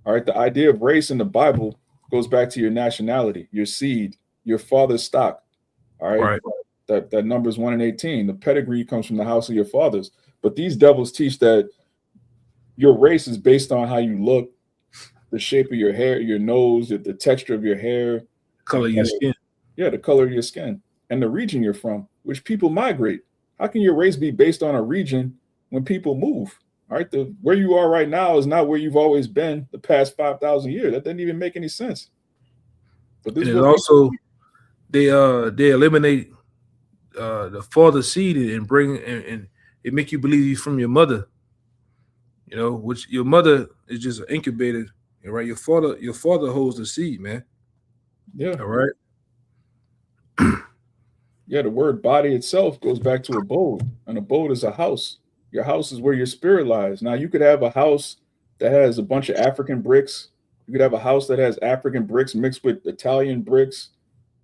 Speaker 2: All right, the idea of race in the Bible goes back to your nationality, your seed, your father's stock. All right,
Speaker 1: Right.
Speaker 2: that numbers 1 and 18. The pedigree comes from the house of your fathers. But these devils teach that your race is based on how you look, the shape of your hair, your nose, the texture of your hair,
Speaker 1: Color your skin.
Speaker 2: yeah, the color of your skin, and the region you're from, which people migrate. How can your race be based on a region when people move? All right, where you are right now is not where you've always been the past 5,000 years. That doesn't even make any sense. But this
Speaker 1: And
Speaker 2: is
Speaker 1: it
Speaker 2: what people.
Speaker 1: also they eliminate the father seed and bring and it make you believe you from your mother. You know, which your mother is just an incubator, right? Your father holds the seed, man.
Speaker 2: Yeah,
Speaker 1: All right.
Speaker 2: yeah. The word body itself goes back to abode, and abode is a house. Your house is where your spirit lies. Now you could have a house that has a bunch of African bricks. You could have a house that has African bricks mixed with Italian bricks.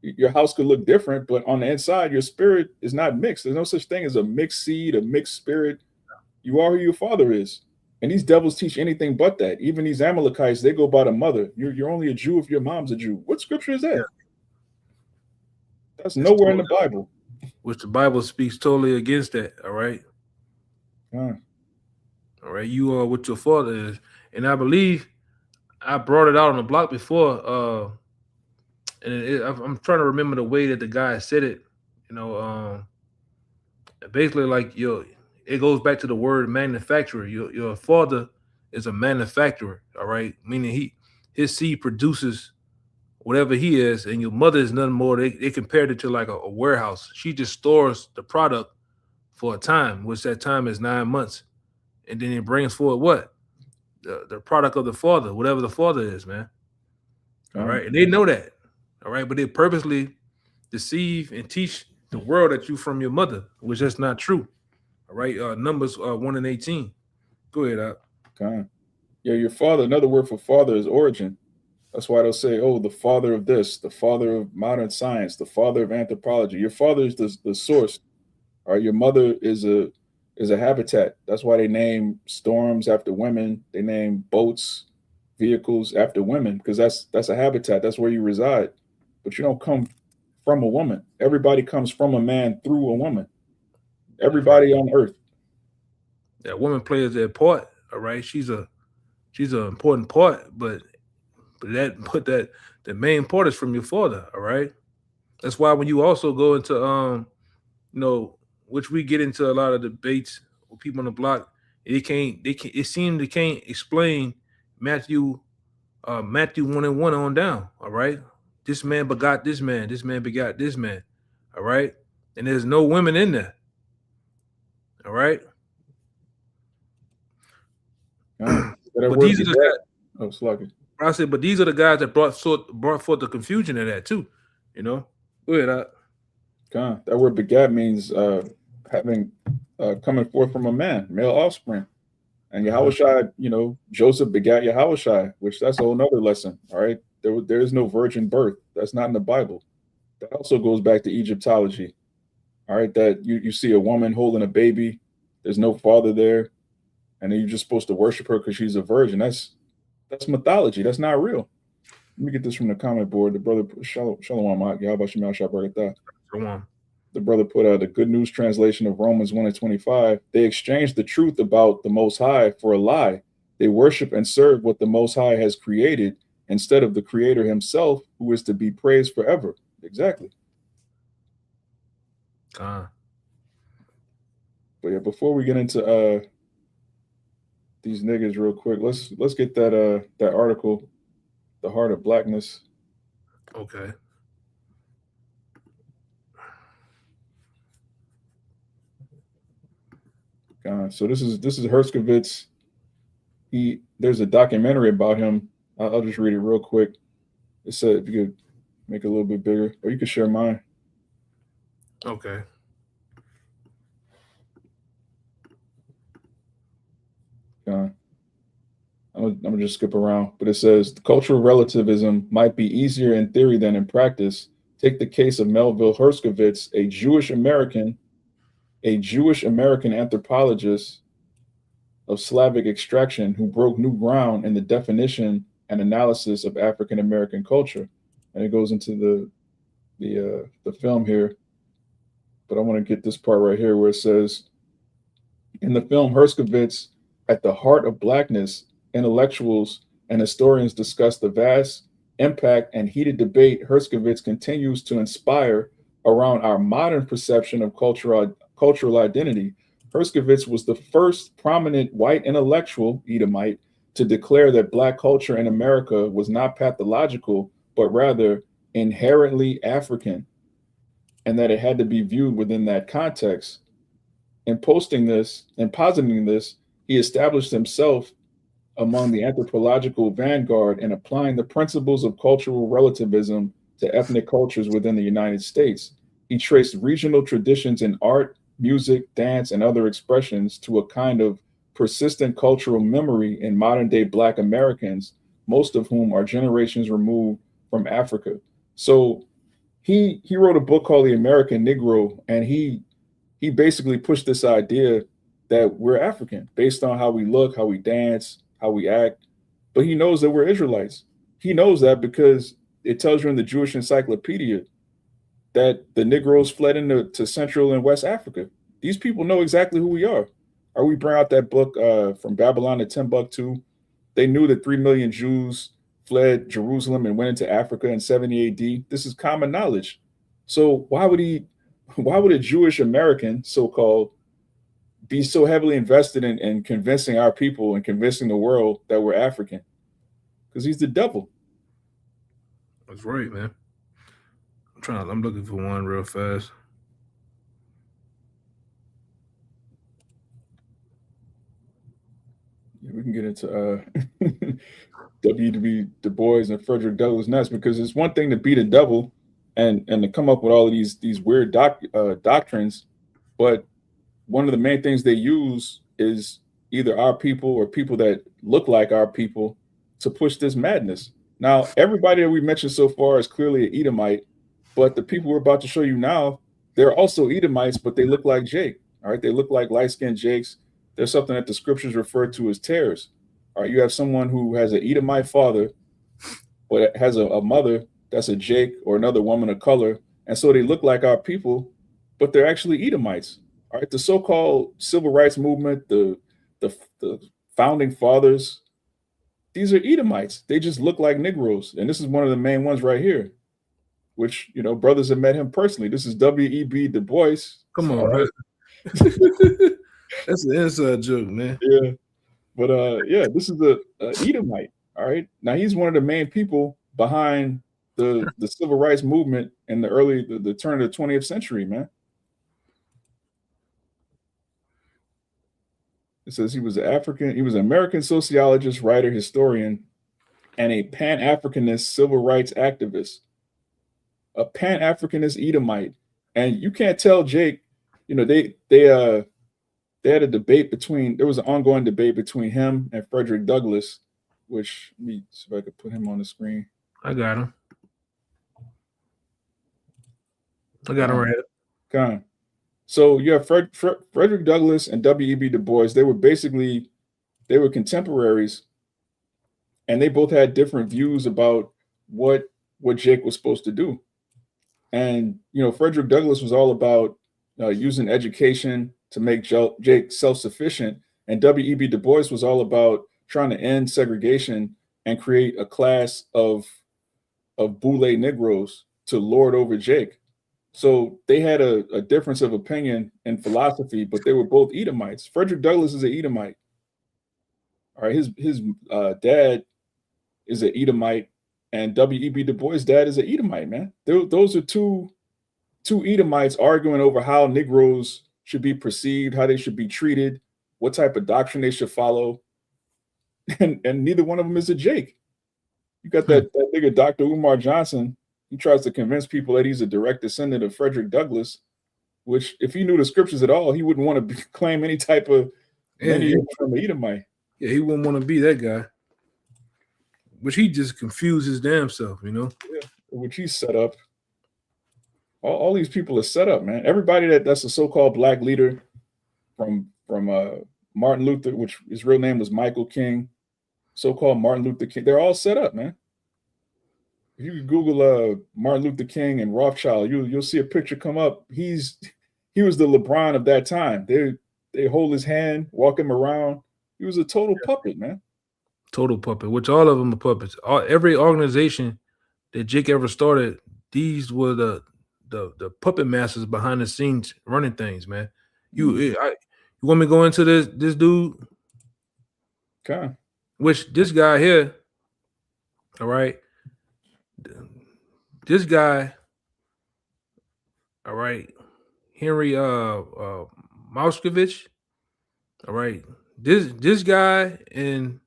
Speaker 2: Your house could look different, but on the inside, your spirit is not mixed. There's no such thing as a mixed seed, a mixed spirit. You are who your father is. And these devils teach anything but that. Even these Amalekites, they go by the mother. You're only a Jew if your mom's a Jew. What scripture is
Speaker 1: Yeah.
Speaker 2: that? That's
Speaker 1: It's
Speaker 2: nowhere in
Speaker 1: totally,
Speaker 2: the Bible.
Speaker 1: which the Bible speaks totally against that. All right.
Speaker 2: Uh,
Speaker 1: All right. You are what your father is. And I believe I brought it out on the block before. I'm trying to remember the way that the guy said it. You know, basically like it goes back to the word manufacturer. Your father is a manufacturer, all right, meaning his seed produces whatever he is, and your mother is nothing more. They compared it to like a warehouse. She just stores the product for a time, which that time is 9 months, and then it brings forward what the product of the father, whatever the father is, man. All
Speaker 2: uh,
Speaker 1: right, and they know that, all right, but they purposely deceive and teach the world that you from your mother, which that's not true. All right, Numbers 1 and 18. Go ahead, Al.
Speaker 2: God. Yeah, your father. Another word for father is origin. That's why they'll say, "Oh, the father of this, the father of modern science, the father of anthropology." Your father is the source. All right, your mother is a habitat. That's why they name storms after women. They name boats, vehicles after women because that's a habitat. That's where you reside. But you don't come from a woman. Everybody comes from a man through a woman.
Speaker 1: That's right.
Speaker 2: Everybody on earth.
Speaker 1: That woman plays that part. All right, she's an important part, but the main part is from your father. All right. That's why when you also go into you know, which we get into a lot of debates with people on the block, they can't it seems they can't explain Matthew Matthew 1 and 1 on down. All right. This man begot this man begot this man. All right. And there's no women in there. All right.
Speaker 2: That
Speaker 1: But
Speaker 2: word
Speaker 1: these are the
Speaker 2: begat. Oh, sluggy.
Speaker 1: I said, but these are the guys that brought forth the confusion of that too. You know. Go ahead.
Speaker 2: That word begat means having coming forth from a man, male offspring. And
Speaker 1: Mhm.
Speaker 2: Yahushua, Joseph begat Yahushua, which that's a whole nother lesson. All right. There is no virgin birth. That's not in the Bible. That also goes back to Egyptology. All right. That you see a woman holding a baby, there's no father there, and then you're just supposed to worship her because she's a virgin. That's mythology. That's not real. Let me get this from the comment board. The brother Shalom Yahweh Shemal Shabbat.
Speaker 1: Go on.
Speaker 2: The brother put out a good news translation of Romans 1 and 25. They exchanged the truth about the Most High for a lie. They worship and serve what the Most High has created instead of the Creator himself, who is to be praised forever. Exactly.
Speaker 1: Uh,
Speaker 2: But yeah, before we get into these niggas real quick, let's get that article, The Heart of Blackness.
Speaker 1: okay.
Speaker 2: So this is Herskovitz. There's a documentary about him. I'll just read it real quick. It said if you could make it a little bit bigger, or you could share mine.
Speaker 1: Okay.
Speaker 2: Uh, I'm gonna just skip around, but it says cultural relativism might be easier in theory than in practice. Take the case of Melville Herskovitz, a Jewish American anthropologist of Slavic extraction who broke new ground in the definition and analysis of African American culture. And it goes into the film here, but I want to get this part right here where it says in the film Herskovitz, at the heart of blackness, intellectuals and historians discuss the vast impact and heated debate Herskovitz continues to inspire around our modern perception of cultural identity. Herskovitz was the first prominent white intellectual, Edomite, to declare that Black culture in America was not pathological, but rather inherently African, and that it had to be viewed within that context. In posting this and positing this, he established himself among the anthropological vanguard in applying the principles of cultural relativism to ethnic cultures within the United States. He traced regional traditions in art, music, dance, and other expressions to a kind of persistent cultural memory in modern day Black Americans, most of whom are generations removed from Africa. So he wrote a book called The American Negro, and he basically pushed this idea that we're African based on how we look, how we dance, how we act. But he knows that we're Israelites. He knows that because it tells you in the Jewish Encyclopedia that the Negroes fled into to Central and West Africa. These people know exactly who we are. Or we bring out that book from Babylon to Timbuktu. They knew that 3 million Jews fled Jerusalem and went into Africa in 70 AD. This is common knowledge. So why would a Jewish American, so-called, be so heavily invested in convincing our people and convincing the world that we're African? Because he's the devil.
Speaker 1: That's right, man. I'm looking for one real fast.
Speaker 2: Yeah, we can get into W.W. Du Bois and Frederick Douglass next, because it's one thing to be the devil and to come up with all of these weird doctrines, but one of the main things they use is either our people or people that look like our people to push this madness. Now, everybody that we mentioned so far is clearly an Edomite, but the people we're about to show you now, they're also Edomites, but they look like Jake. All right, they look like light-skinned Jakes. There's something that the scriptures refer to as tares. All right, you have someone who has an Edomite father, but has a mother that's a Jake or another woman of color, and so they look like our people, but they're actually Edomites. All right, the so-called civil rights movement, the founding fathers, these are Edomites. They just look like Negroes, and this is one of the main ones right here, which brothers have met him personally. This is W.E.B. Du Bois.
Speaker 1: Come
Speaker 2: All
Speaker 1: on,
Speaker 2: right.
Speaker 1: that's an inside joke, man.
Speaker 2: Yeah, but yeah, this is the Edomite. All right, now he's one of the main people behind the civil rights movement in the turn of the 20th century, man. It says he was an American sociologist, writer, historian, and a Pan-Africanist civil rights activist. A Pan-Africanist Edomite. And you can't tell Jake, they had a debate there was an ongoing debate between him and Frederick Douglass, which, let me see if I could put him on the screen.
Speaker 1: I got him. I got him right here.
Speaker 2: Come on. So you have Frederick Douglass and W.E.B. Du Bois. They were contemporaries, and they both had different views about what Jake was supposed to do. And Frederick Douglass was all about using education to make Jake self-sufficient, and W.E.B. Du Bois was all about trying to end segregation and create a class of Boule Negroes to lord over Jake. So they had a difference of opinion and philosophy, but they were both Edomites. Frederick Douglass is an Edomite. All right, his dad is an Edomite, and W.E.B. Du Bois' dad is an Edomite, man. Those are two Edomites arguing over how Negroes should be perceived, how they should be treated, what type of doctrine they should follow. And neither one of them is a Jake. You got that nigga Dr. Umar Johnson. He tries to convince people that he's a direct descendant of Frederick Douglass, which, if he knew the scriptures at all, he wouldn't want to claim any type of lineage from Edomite.
Speaker 1: Yeah, he wouldn't want to be that guy. Which he just confused his damn self,
Speaker 2: Yeah, which he's set up. All these people are set up, man. Everybody that's a so-called black leader, from Martin Luther, which his real name was Michael King, so-called Martin Luther King, they're all set up, man. If you Google Martin Luther King and Rothschild, you'll see a picture come up. He was the LeBron of that time. They hold his hand, walk him around. He was a total puppet, man.
Speaker 1: Total puppet, which all of them are puppets. Every organization that Jake ever started, these were the puppet masters behind the scenes running things, man. You want me to go into this dude?
Speaker 2: Okay.
Speaker 1: Which this guy here, all right. This guy, all right, Henry Moskovich, all right. This guy and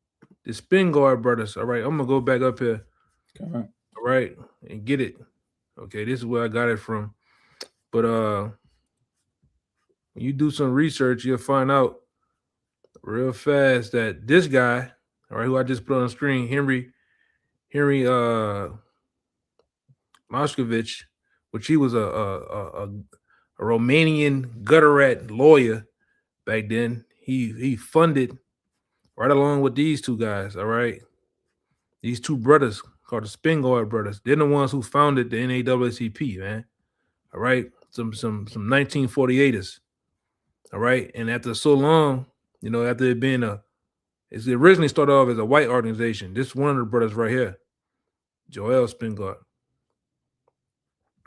Speaker 1: the Spingard brothers, all right. I'm gonna go back up here, all right, and get it. Okay, this is where I got it from. But when you do some research, you'll find out real fast that this guy, all right, who I just put on the screen, Henry Moskovich, which he was a Romanian gutter rat lawyer back then. He funded right along with these two guys, all right. These two brothers called the Spingard brothers. They're the ones who founded the NAACP, man. All right. Some 1948ers. All right. And after so long, after it being it originally started off as a white organization. This is one of the brothers right here, Joel Spingard.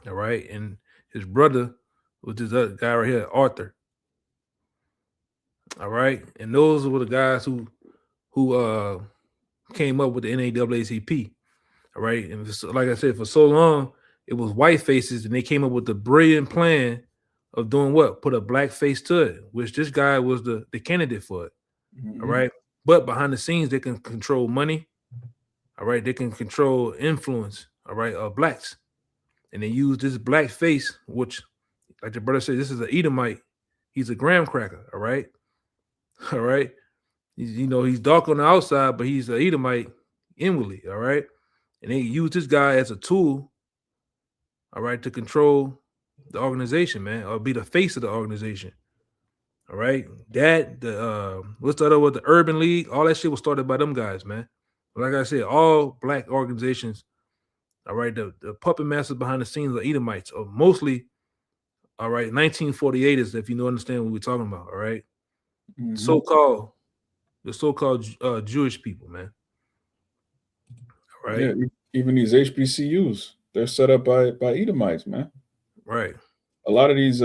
Speaker 1: All right. And his brother was this other guy right here, Arthur. All right. And those were the guys who came up with the NAACP. All right. And like I said, for so long, it was white faces, and they came up with the brilliant plan of doing what? Put a black face to it, which this guy was the candidate for it. Mm-hmm. All right. But behind the scenes, they can control money. All right. They can control influence, all right, of blacks. And they use this black face, which, like the brother said, this is an Edomite. He's a graham cracker. All right. All right. he's dark on the outside, but he's an Edomite inwardly. All right, and they use this guy as a tool. All right, to control the organization, man, or be the face of the organization. All right, that the what's the other with the Urban League? All that shit was started by them guys, man. Like I said, all black organizations. All right, the puppet masters behind the scenes are Edomites, or mostly. All right, 1948 is if you know understand what we're talking about. All right,
Speaker 2: Mhm.
Speaker 1: so-called the so-called Jewish people, man. All
Speaker 2: Yeah,
Speaker 1: right,
Speaker 2: even these HBCUs, they're set up by Edomites, man.
Speaker 1: right.
Speaker 2: A lot of these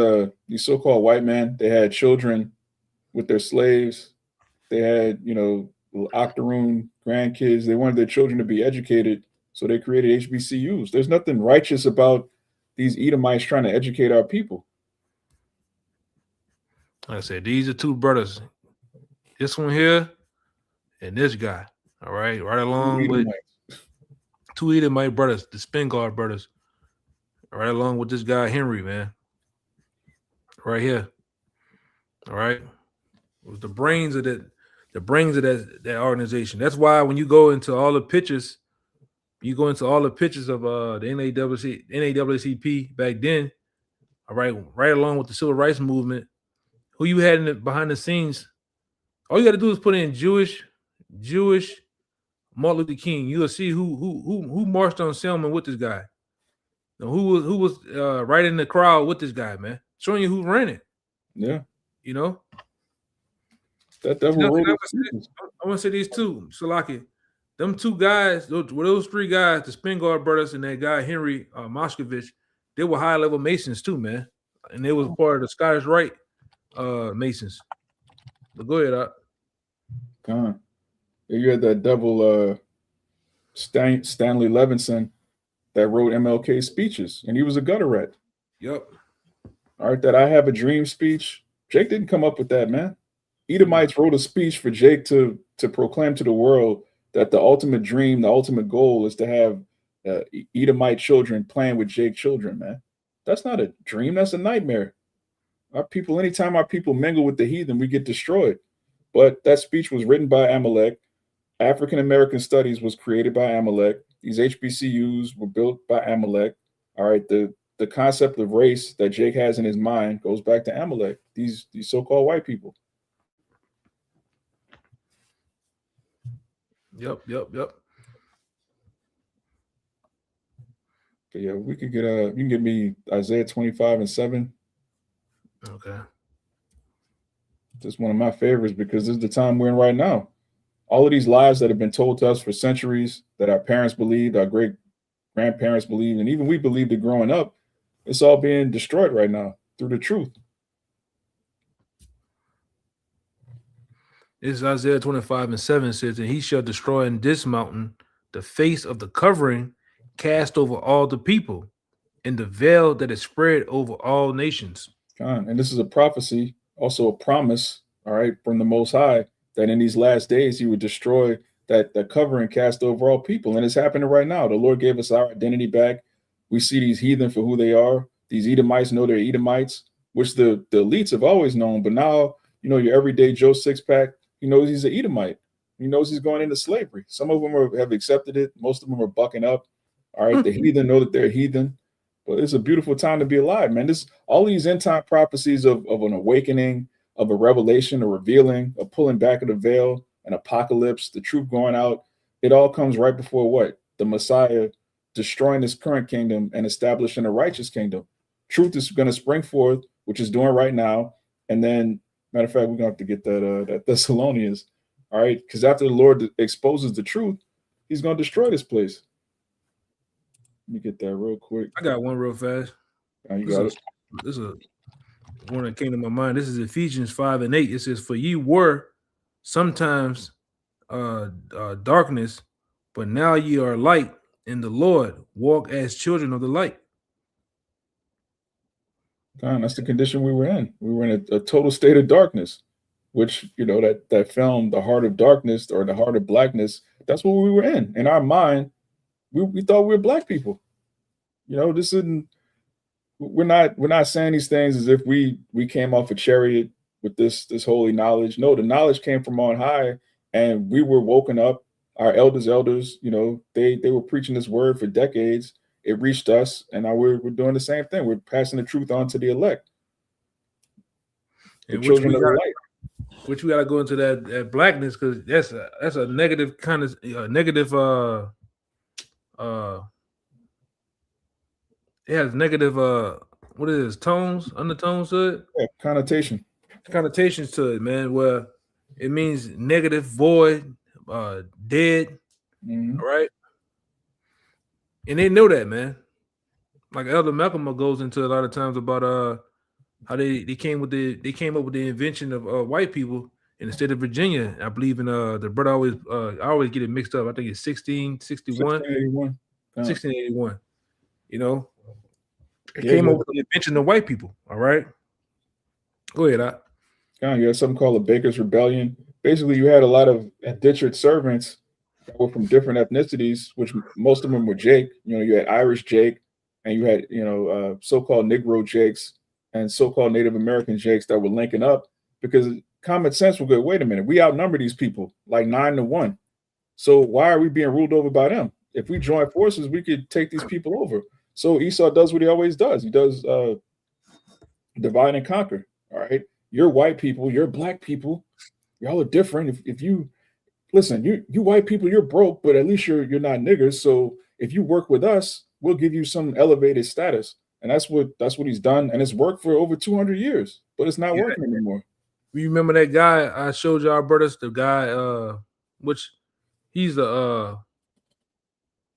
Speaker 2: so-called white men, they had children with their slaves. They had, little octoroon grandkids. They wanted their children to be educated, so they created HBCUs. There's nothing righteous about these Edomites trying to educate our people.
Speaker 1: Like I said, these are two brothers. This one here and this guy. All right
Speaker 2: Two
Speaker 1: along with
Speaker 2: Edomites.
Speaker 1: two Edomite brothers, the Spingard brothers. Right along with this guy Henry, man. Right here. All right. It was the brains of that organization. That's why when you go into all the pictures, of the NAACP back then, all right along with the civil rights movement, who you had behind the scenes, all you got to do is put in Jewish Martin Luther King. You'll see who marched on Selma with this guy. Who was right in the crowd with this guy, man, showing you who ran it.
Speaker 2: Yeah,
Speaker 1: You know,
Speaker 2: that devil rode his people.
Speaker 1: I want to say these two, Salaki, them two guys, those three guys, the Spingard brothers and that guy Henry Moscovich, they were high level Masons too, man, and they was part of the Scottish Rite Masons. But go ahead,
Speaker 2: Come on. You had that devil Stanley Levinson that wrote MLK speeches, and he was a gutter rat.
Speaker 1: Yep.
Speaker 2: All right, that I have a dream speech. Jake didn't come up with that, man. Edomites wrote a speech for Jake to proclaim to the world that the ultimate dream, the ultimate goal is to have Edomite children playing with Jake children, man. That's not a dream, that's a nightmare. Our people, anytime our people mingle with the heathen, we get destroyed. But that speech was written by Amalek. African American Studies was created by Amalek. These HBCUs were built by Amalek. All right, the concept of race that Jake has in his mind goes back to Amalek. These so-called white people.
Speaker 1: Yep.
Speaker 2: But yeah, we could get you can give me Isaiah 25:7.
Speaker 1: Okay.
Speaker 2: This is one of my favorites because this is the time we're in right now. All of these lies that have been told to us for centuries, that our parents believed, our great grandparents believed, and even we believed it growing up, it's all being destroyed right now through the truth.
Speaker 1: This is Isaiah 25:7 says, and he shall destroy in this mountain the face of the covering cast over all the people, and the veil that is spread over all nations.
Speaker 2: And this is a prophecy, also a promise, all right, from the Most High, that in these last days he would destroy that covering cast over all people. And it's happening right now. The Lord gave us our identity back. We see these heathen for who they are. These Edomites know they're Edomites, which the elites have always known. But now, your everyday Joe Sixpack, he knows he's an Edomite. He knows he's going into slavery. Some of them have accepted it. Most of them are bucking up. All right, the heathen know that they're heathen. But it's a beautiful time to be alive, man. This all these end time prophecies of an awakening, of a revelation, a revealing, a pulling back of the veil, an apocalypse, the truth going out. It all comes right before what? The Messiah destroying this current kingdom and establishing a righteous kingdom. Truth is going to spring forth, which is doing right now. And then, matter of fact, we're going to have to get that Thessalonians, all right? Because after the Lord exposes the truth, he's going to destroy this place. Let me get that real quick.
Speaker 1: I got one real fast.
Speaker 2: You got it.
Speaker 1: This is one that came to my mind. This is Ephesians 5:8. It says, "For ye were sometimes darkness, but now ye are light in the Lord. Walk as children of the light."
Speaker 2: That's the condition we were in. We were in a total state of darkness, which, that film, The Heart of Darkness or The Heart of Blackness, that's what we were in. In our mind, we thought we were black people. This isn't, we're not saying these things as if we came off a chariot, with this holy knowledge. No, the knowledge came from on high, and we were woken up. Our elders, they were preaching this word for decades. It reached us, and now we're doing the same thing. We're passing the truth on to the elect, the
Speaker 1: and which
Speaker 2: children
Speaker 1: we
Speaker 2: of the
Speaker 1: got,
Speaker 2: light.
Speaker 1: which we got to go into that blackness because that's a negative kind of negative uh it has negative what is tones undertones to it,
Speaker 2: Yeah, connotation.
Speaker 1: connotations to it, man. Where it means negative, void, dead.
Speaker 2: Mm-hmm.
Speaker 1: All right, and they know that, man. Like Elder Malcolm goes into a lot of times about how they came up with the invention of white people in the state of Virginia. I believe in the brother always I always get it mixed up. I think it's 1661,
Speaker 2: 1681.
Speaker 1: 1681. You know, it
Speaker 2: Yeah,
Speaker 1: came up with the invention of white people. All right, go ahead.
Speaker 2: you had something called the Baker's Rebellion. Basically, you had a lot of indentured servants that were from different ethnicities, which most of them were Jake. You had Irish Jake, and you had so-called Negro Jakes and so-called Native American Jakes that were linking up because common sense will go, wait a minute, we outnumber these people like 9-1. So why are we being ruled over by them? If we join forces, we could take these people over. So Esau does what he always does. He does divide and conquer. All right. You're white people, you're black people, y'all are different. If you listen, you white people, you're broke, but at least you're not niggers. So if you work with us, we'll give you some elevated status. And that's what he's done. And it's worked for over 200 years, but it's not
Speaker 1: Yeah,
Speaker 2: working anymore.
Speaker 1: you remember that guy I showed y'all, brothers? The guy, which he's a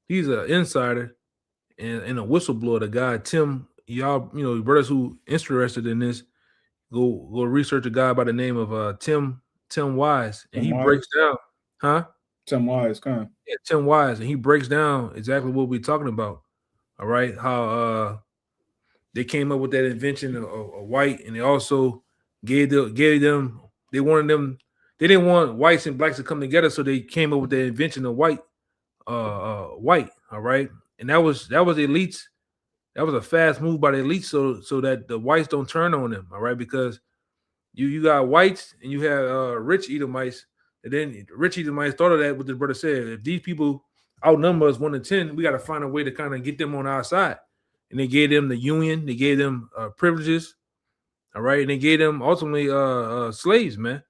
Speaker 1: he's an insider and a whistleblower. The guy Tim, y'all, brothers who interested in this, go research a guy by the name of Tim Wise, and
Speaker 2: Tim
Speaker 1: he
Speaker 2: Wise,
Speaker 1: breaks down, huh?
Speaker 2: Tim Wise, kind of.
Speaker 1: Yeah, Tim Wise, and he breaks down exactly what we're talking about. All right, how they came up with that invention of white, and they also gave them they wanted them they didn't want whites and blacks to come together, so they came up with the invention of white. All right, and that was the elites. That was a fast move by the elites, so that the whites don't turn on them. All right, because you got whites and you have rich Edomites, and then rich Edomites thought of that. What the brother said: if these people outnumber us 1 to 10, we got to find a way to kind of get them on our side. And they gave them the union, they gave them privileges, all right, and they gave them ultimately slaves, man.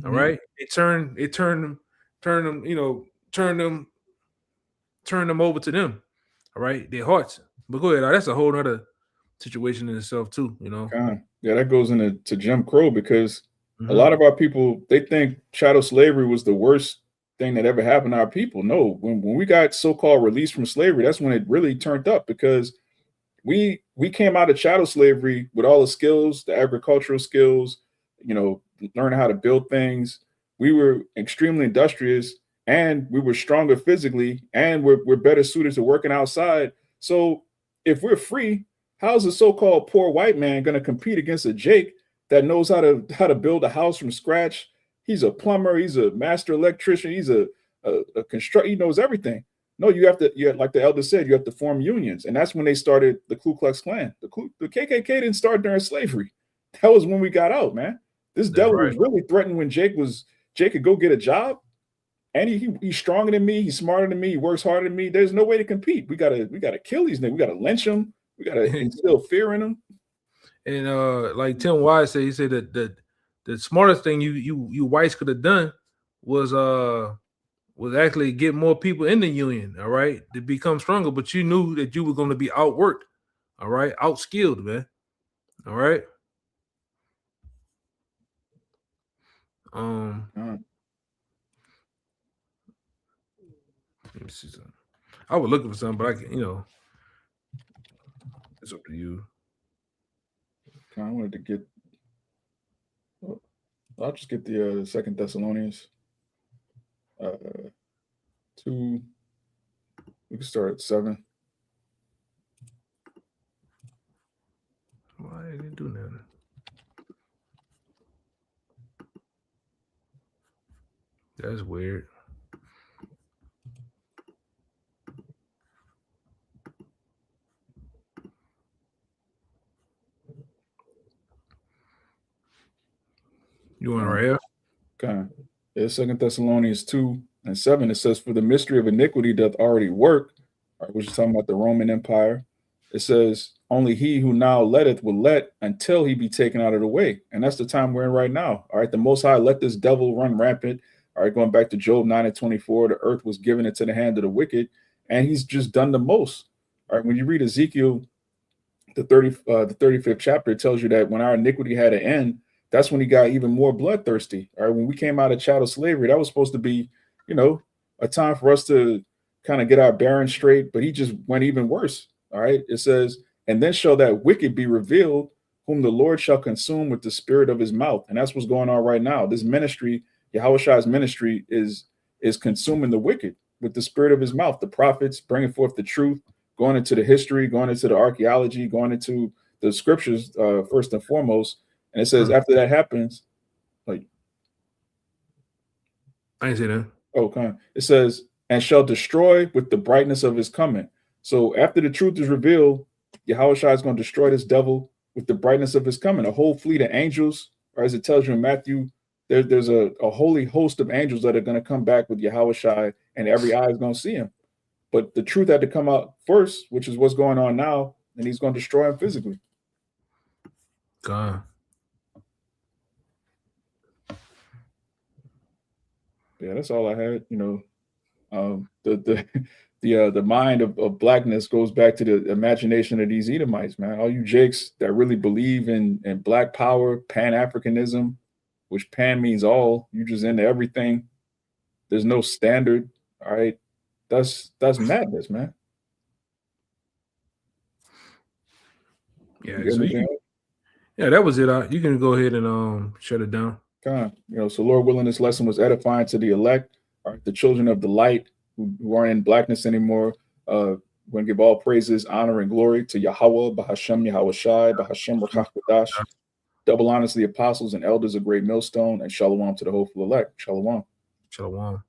Speaker 1: All
Speaker 2: Mm-hmm.
Speaker 1: right, turn them, turn them over to them, all right, their hearts. But go ahead, that's a whole other situation in itself too,
Speaker 2: Yeah, that goes into Jim Crow because a
Speaker 1: hmm
Speaker 2: lot of our people they think chattel slavery was the worst thing that ever happened to our people. No, when we got so-called released from slavery, that's when it really turned up because we came out of chattel slavery with all the skills, the agricultural skills, you know, learning how to build things. We were extremely industrious and we were stronger physically and we're better suited to working outside. So if we're free, how's a so-called poor white man going to compete against a Jake that knows how to build a house from scratch? He's a plumber, he's a master electrician, he's a construct, he knows everything. No, like the elder said, you have to form unions, and that's when they started the Ku Klux Klan. The KKK didn't start during slavery. That was when we got out, man. This
Speaker 1: That's
Speaker 2: devil
Speaker 1: right.
Speaker 2: was really threatened when Jake could go get a job, and he's stronger than me, he's smarter than me, he works harder than me. There's no way to compete. We gotta kill these niggas. We gotta lynch them. We gotta instill fear in them.
Speaker 1: And like Tim Wise said, he said that the smartest thing you whites could have done was actually get more people in the union, all right, to become stronger. But you knew that you were going to be outworked, all right, outskilled, man, all right. Um,
Speaker 2: Uh,
Speaker 1: let me see something. I was looking for something, but I can, it's up to you.
Speaker 2: I wanted to get. I'll just get the Second Thessalonians 2. We can start at 7.
Speaker 1: Why did it do nothing? That's weird. You want right here?
Speaker 2: Okay. Yeah, 2 Thessalonians 2:7, it says, "For the mystery of iniquity doth already work," all right, which is talking about the Roman Empire. It says, "Only he who now letteth will let until he be taken out of the way." And that's the time we're in right now. All right. The Most High let this devil run rampant. All right. Going back to Job 9:24, the earth was given into the hand of the wicked, and he's just done the most. All right. When you read Ezekiel, the 35th chapter, it tells you that when our iniquity had an end, that's when he got even more bloodthirsty. All right. When we came out of chattel slavery, that was supposed to be, a time for us to kind of get our bearings straight, but he just went even worse. All right. It says, "And then shall that wicked be revealed, whom the Lord shall consume with the spirit of his mouth." And that's what's going on right now. This ministry, Yahweh ministry, is consuming the wicked with the spirit of his mouth. The prophets bringing forth the truth, going into the history, going into the archaeology, going into the scriptures, first and foremost. And it says after that happens, like,
Speaker 1: I ain't say that.
Speaker 2: okay, it says, "And shall destroy with the brightness of his coming." So after the truth is revealed, Yahweh is going to destroy this devil with the brightness of his coming. A whole fleet of angels, or as it tells you in Matthew, there's a holy host of angels that are going to come back with Yahweh, and every eye is going to see him. But the truth had to come out first, which is what's going on now, and he's going to destroy him physically.
Speaker 1: God.
Speaker 2: Yeah, that's all I had. The mind of blackness goes back to the imagination of these Edomites, man. All you jakes that really believe in black power, Pan-Africanism, which Pan means all, you just into everything. There's no standard. All right. That's madness, man.
Speaker 1: Yeah, that was it. You can go ahead and shut it down.
Speaker 2: So Lord willing, this lesson was edifying to the elect, all right, the children of the light who aren't in blackness anymore. We're going to give all praises, honor, and glory to Yahweh, Bahashem Yahweh Shai, Bahashem Rachach. Double honors to the apostles and elders of Great Millstone, and shalom to the hopeful elect. Shalom.
Speaker 1: Shalom.